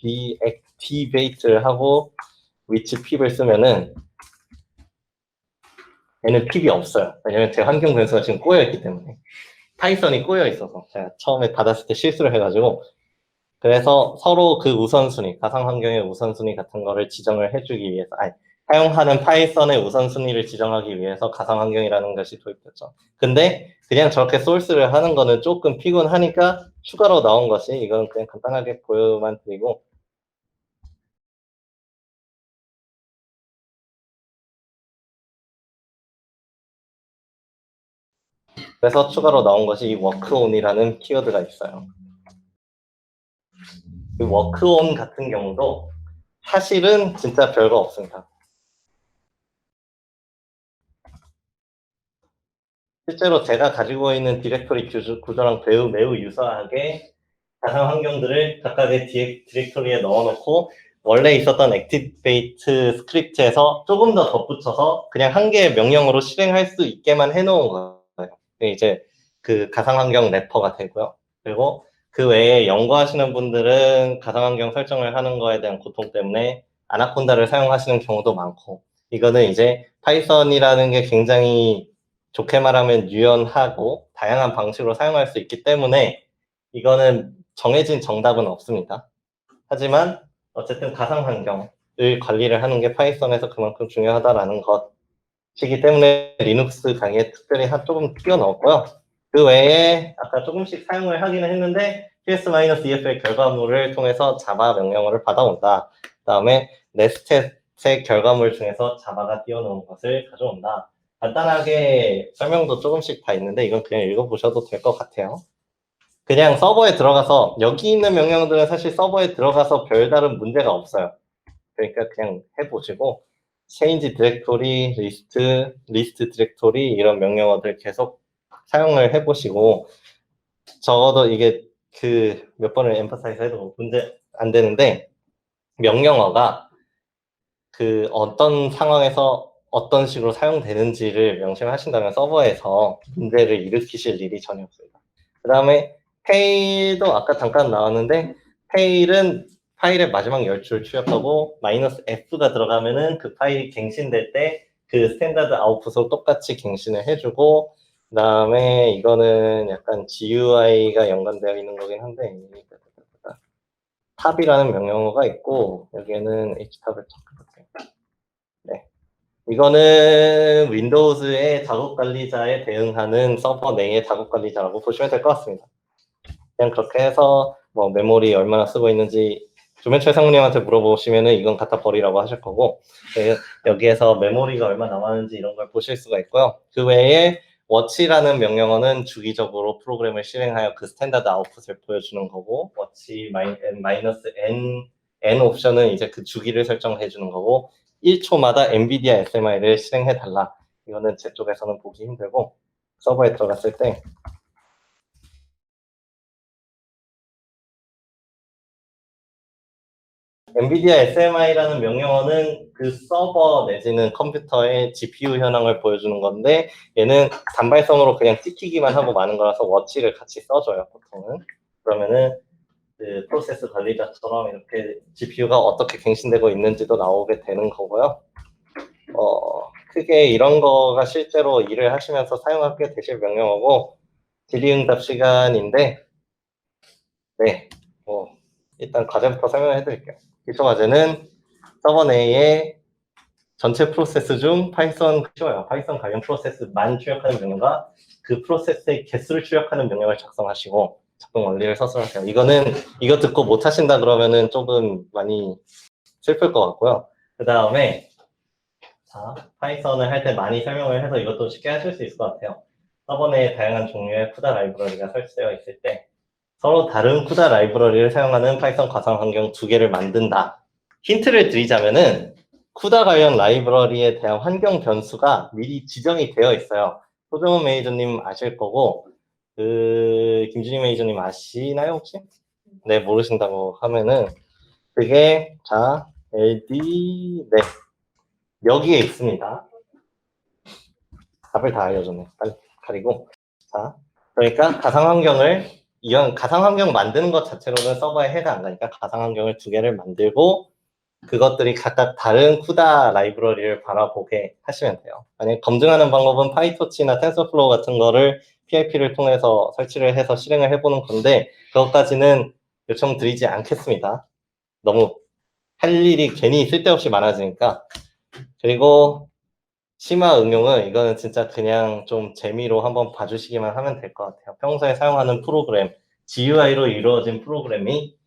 deactivate를 하고 위치 핍을 쓰면은 얘는 핍이 없어요. 왜냐면 제 환경 변수가 지금 꼬여있기 때문에. 파이썬이 꼬여있어서 제가 처음에 받았을 때 실수를 해가지고 그래서 서로 그 우선순위, 가상 환경의 우선순위 같은 거를 지정을 해주기 위해서 사용하는 파이썬의 우선순위를 지정하기 위해서 가상 환경이라는 것이 도입됐죠. 근데 그냥 저렇게 소스를 하는 거는 조금 피곤하니까 추가로 나온 것이 이건 그냥 간단하게 보여만 드리고 그래서 추가로 나온 것이 이 워크온이라는 키워드가 있어요. 이 워크온 같은 경우도 사실은 진짜 별거 없습니다. 실제로 제가 가지고 있는 디렉토리 구조랑 매우 유사하게 가상 환경들을 각각의 디렉토리에 넣어놓고 원래 있었던 액티베이트 스크립트에서 조금 더 덧붙여서 그냥 한 개의 명령으로 실행할 수 있게만 해놓은 거예요. 이제 그 가상 환경 래퍼가 되고요. 그리고 그 외에 연구하시는 분들은 가상 환경 설정을 하는 거에 대한 고통 때문에 아나콘다를 사용하시는 경우도 많고 이거는 이제 파이썬이라는 게 굉장히 좋게 말하면 유연하고 다양한 방식으로 사용할 수 있기 때문에 이거는 정해진 정답은 없습니다. 하지만 어쨌든 가상 환경을 관리를 하는 게 파이썬에서 그만큼 중요하다라는 것이기 때문에 리눅스 강의에 특별히 조금 끼워 넣었고요. 그 외에 아까 조금씩 사용을 하기는 했는데 ps-ef의 결과물을 통해서 자바 명령어를 받아온다. 그 다음에 네스텟의 결과물 중에서 자바가 띄워놓은 것을 가져온다. 간단하게 설명도 조금씩 다 있는데 이건 그냥 읽어보셔도 될 것 같아요. 그냥 서버에 들어가서 여기 있는 명령들은 사실 서버에 들어가서 별다른 문제가 없어요. 그러니까 그냥 해보시고 change 디렉토리, 리스트 디렉토리 이런 명령어들 계속 사용을 해보시고 적어도 이게 그 몇 번을 엠파사이즈 해도 문제 안 되는데 명령어가 그 어떤 상황에서 어떤 식으로 사용되는지를 명심하신다면 서버에서 문제를 일으키실 일이 전혀 없습니다. 그 다음에 페일도 아까 잠깐 나왔는데 페일은 파일의 마지막 열줄 출력하고 마이너스 F가 들어가면은 그 파일이 갱신될 때 그 스탠다드 아웃풋으로 똑같이 갱신을 해주고 그 다음에 이거는 약간 GUI가 연관되어 있는 거긴 한데 탑이라는 명령어가 있고 여기에는 htab을 쳤거든요. 네. 이거는 윈도우즈의 작업 관리자에 대응하는 서버 내의 작업 관리자라고 보시면 될 것 같습니다. 그냥 그렇게 해서 뭐 메모리 얼마나 쓰고 있는지 조면철 상무님한테 물어보시면은 이건 갖다 버리라고 하실 거고 여기에서 메모리가 얼마 남았는지 이런 걸 보실 수가 있고요. 그 외에 워치라는 명령어는 주기적으로 프로그램을 실행하여 그 스탠다드 아웃풋을 보여주는 거고, 워치 마이너스 n 옵션은 이제 그 주기를 설정해 주는 거고, 1초마다 엔비디아 SMI를 실행해 달라. 이거는 제 쪽에서는 보기 힘들고, 서버에 들어갔을 때 엔비디아 SMI라는 명령어는 그 서버 내지는 컴퓨터의 GPU 현황을 보여주는 건데, 얘는 단발성으로 그냥 찍히기만 하고 마는 거라서 워치를 같이 써줘요, 보통은. 그러면은 그 프로세스 관리자처럼 이렇게 GPU가 어떻게 갱신되고 있는지도 나오게 되는 거고요. 크게 이런 거가 실제로 일을 하시면서 사용하게 되실 명령어고, 질의응답 시간인데, 네, 일단 과제부터 설명해 드릴게요. 기초 과제는 서버 내에 전체 프로세스 중 파이썬 쉬워요. 파이썬 관련 프로세스만 출력하는 명령과 그 프로세스의 개수를 출력하는 명령을 작성하시고 작동 원리를 서술하세요. 이거 듣고 못 하신다 그러면은 조금 많이 슬플 것 같고요. 그 다음에 파이썬을 할 때 많이 설명을 해서 이것도 쉽게 하실 수 있을 것 같아요. 서버 내에 다양한 종류의 쿠다 라이브러리가 설치되어 있을 때 서로 다른 쿠다 라이브러리를 사용하는 파이썬 가상 환경 2개를 만든다. 힌트를 드리자면은 쿠다 관련 라이브러리에 대한 환경 변수가 미리 지정이 되어 있어요. 소정훈 매니저님 아실 거고, 김준희 매니저님 아시나요, 혹시? 네, 모르신다고 하면은, 그게, LD, 네, 여기에 있습니다. 답을 다 알려줬네. 빨리 가리고. 그러니까 이런 가상환경 만드는 것 자체로는 서버에 해가 안 가니까 가상환경을 2개를 만들고, 그것들이 각각 다른 쿠다 라이브러리를 바라보게 하시면 돼요. 만약 검증하는 방법은 파이토치나 텐서플로우 같은 거를 PIP를 통해서 설치를 해서 실행을 해보는 건데 그것까지는 요청드리지 않겠습니다. 너무 할 일이 괜히 쓸데없이 많아지니까. 그리고 심화 응용은 이거는 진짜 그냥 좀 재미로 한번 봐주시기만 하면 될 것 같아요. 평소에 사용하는 프로그램, GUI로 이루어진 프로그램이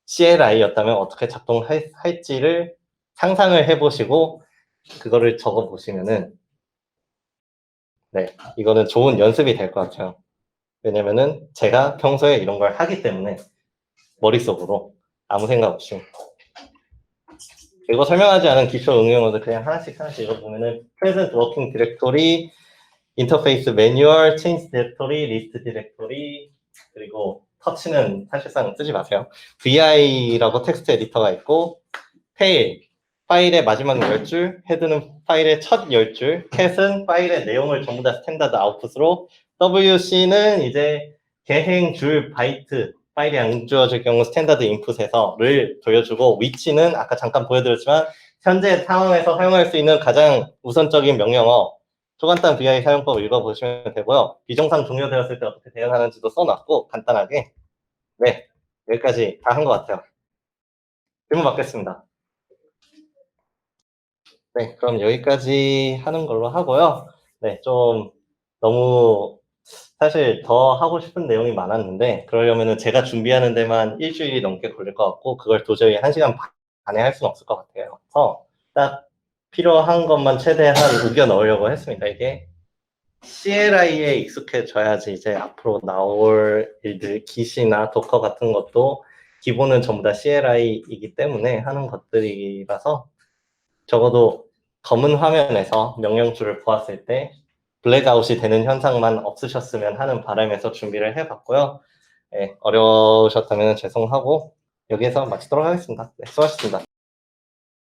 CLI였다면 어떻게 작동할지를 상상을 해보시고 그거를 적어보시면은 네, 이거는 좋은 연습이 될 것 같아요. 왜냐면은 제가 평소에 이런 걸 하기 때문에 머릿속으로 아무 생각 없이 그리고 설명하지 않은 기초 응용어들 그냥 하나씩 읽어보면은 present working directory, 인터페이스 매뉴얼, change directory, list directory, 그리고 터치는 사실상 쓰지 마세요. vi라고 텍스트 에디터가 있고 tail, 파일의 마지막 10줄, 헤드는 파일의 첫 10줄, cat은 파일의 내용을 전부 다 스탠다드 아웃풋으로, wc는 이제 개행 줄 바이트, 파일이 안 주어질 경우 스탠다드 인풋에서를 보여주고, 위치는 아까 잠깐 보여드렸지만 현재 상황에서 사용할 수 있는 가장 우선적인 명령어, 초간단 VI 사용법 읽어보시면 되고요. 비정상 종료되었을 때 어떻게 대응하는지도 써놨고 간단하게. 네, 여기까지 다 한 것 같아요. 질문 받겠습니다. 네, 그럼 여기까지 하는 걸로 하고요. 네, 좀 너무 사실 더 하고 싶은 내용이 많았는데 그러려면은 제가 준비하는 데만 일주일이 넘게 걸릴 것 같고 그걸 도저히 1시간 반에 할 수는 없을 것 같아요. 그래서 딱 필요한 것만 최대한 우겨 넣으려고 했습니다. 이게 CLI에 익숙해져야지 이제 앞으로 나올 일들, 기시나 도커 같은 것도 기본은 전부 다 CLI이기 때문에 하는 것들이라서 적어도 검은 화면에서 명령줄을 보았을 때 블랙아웃이 되는 현상만 없으셨으면 하는 바람에서 준비를 해봤고요. 네, 어려우셨다면 죄송하고 여기에서 마치도록 하겠습니다. 네, 수고하셨습니다.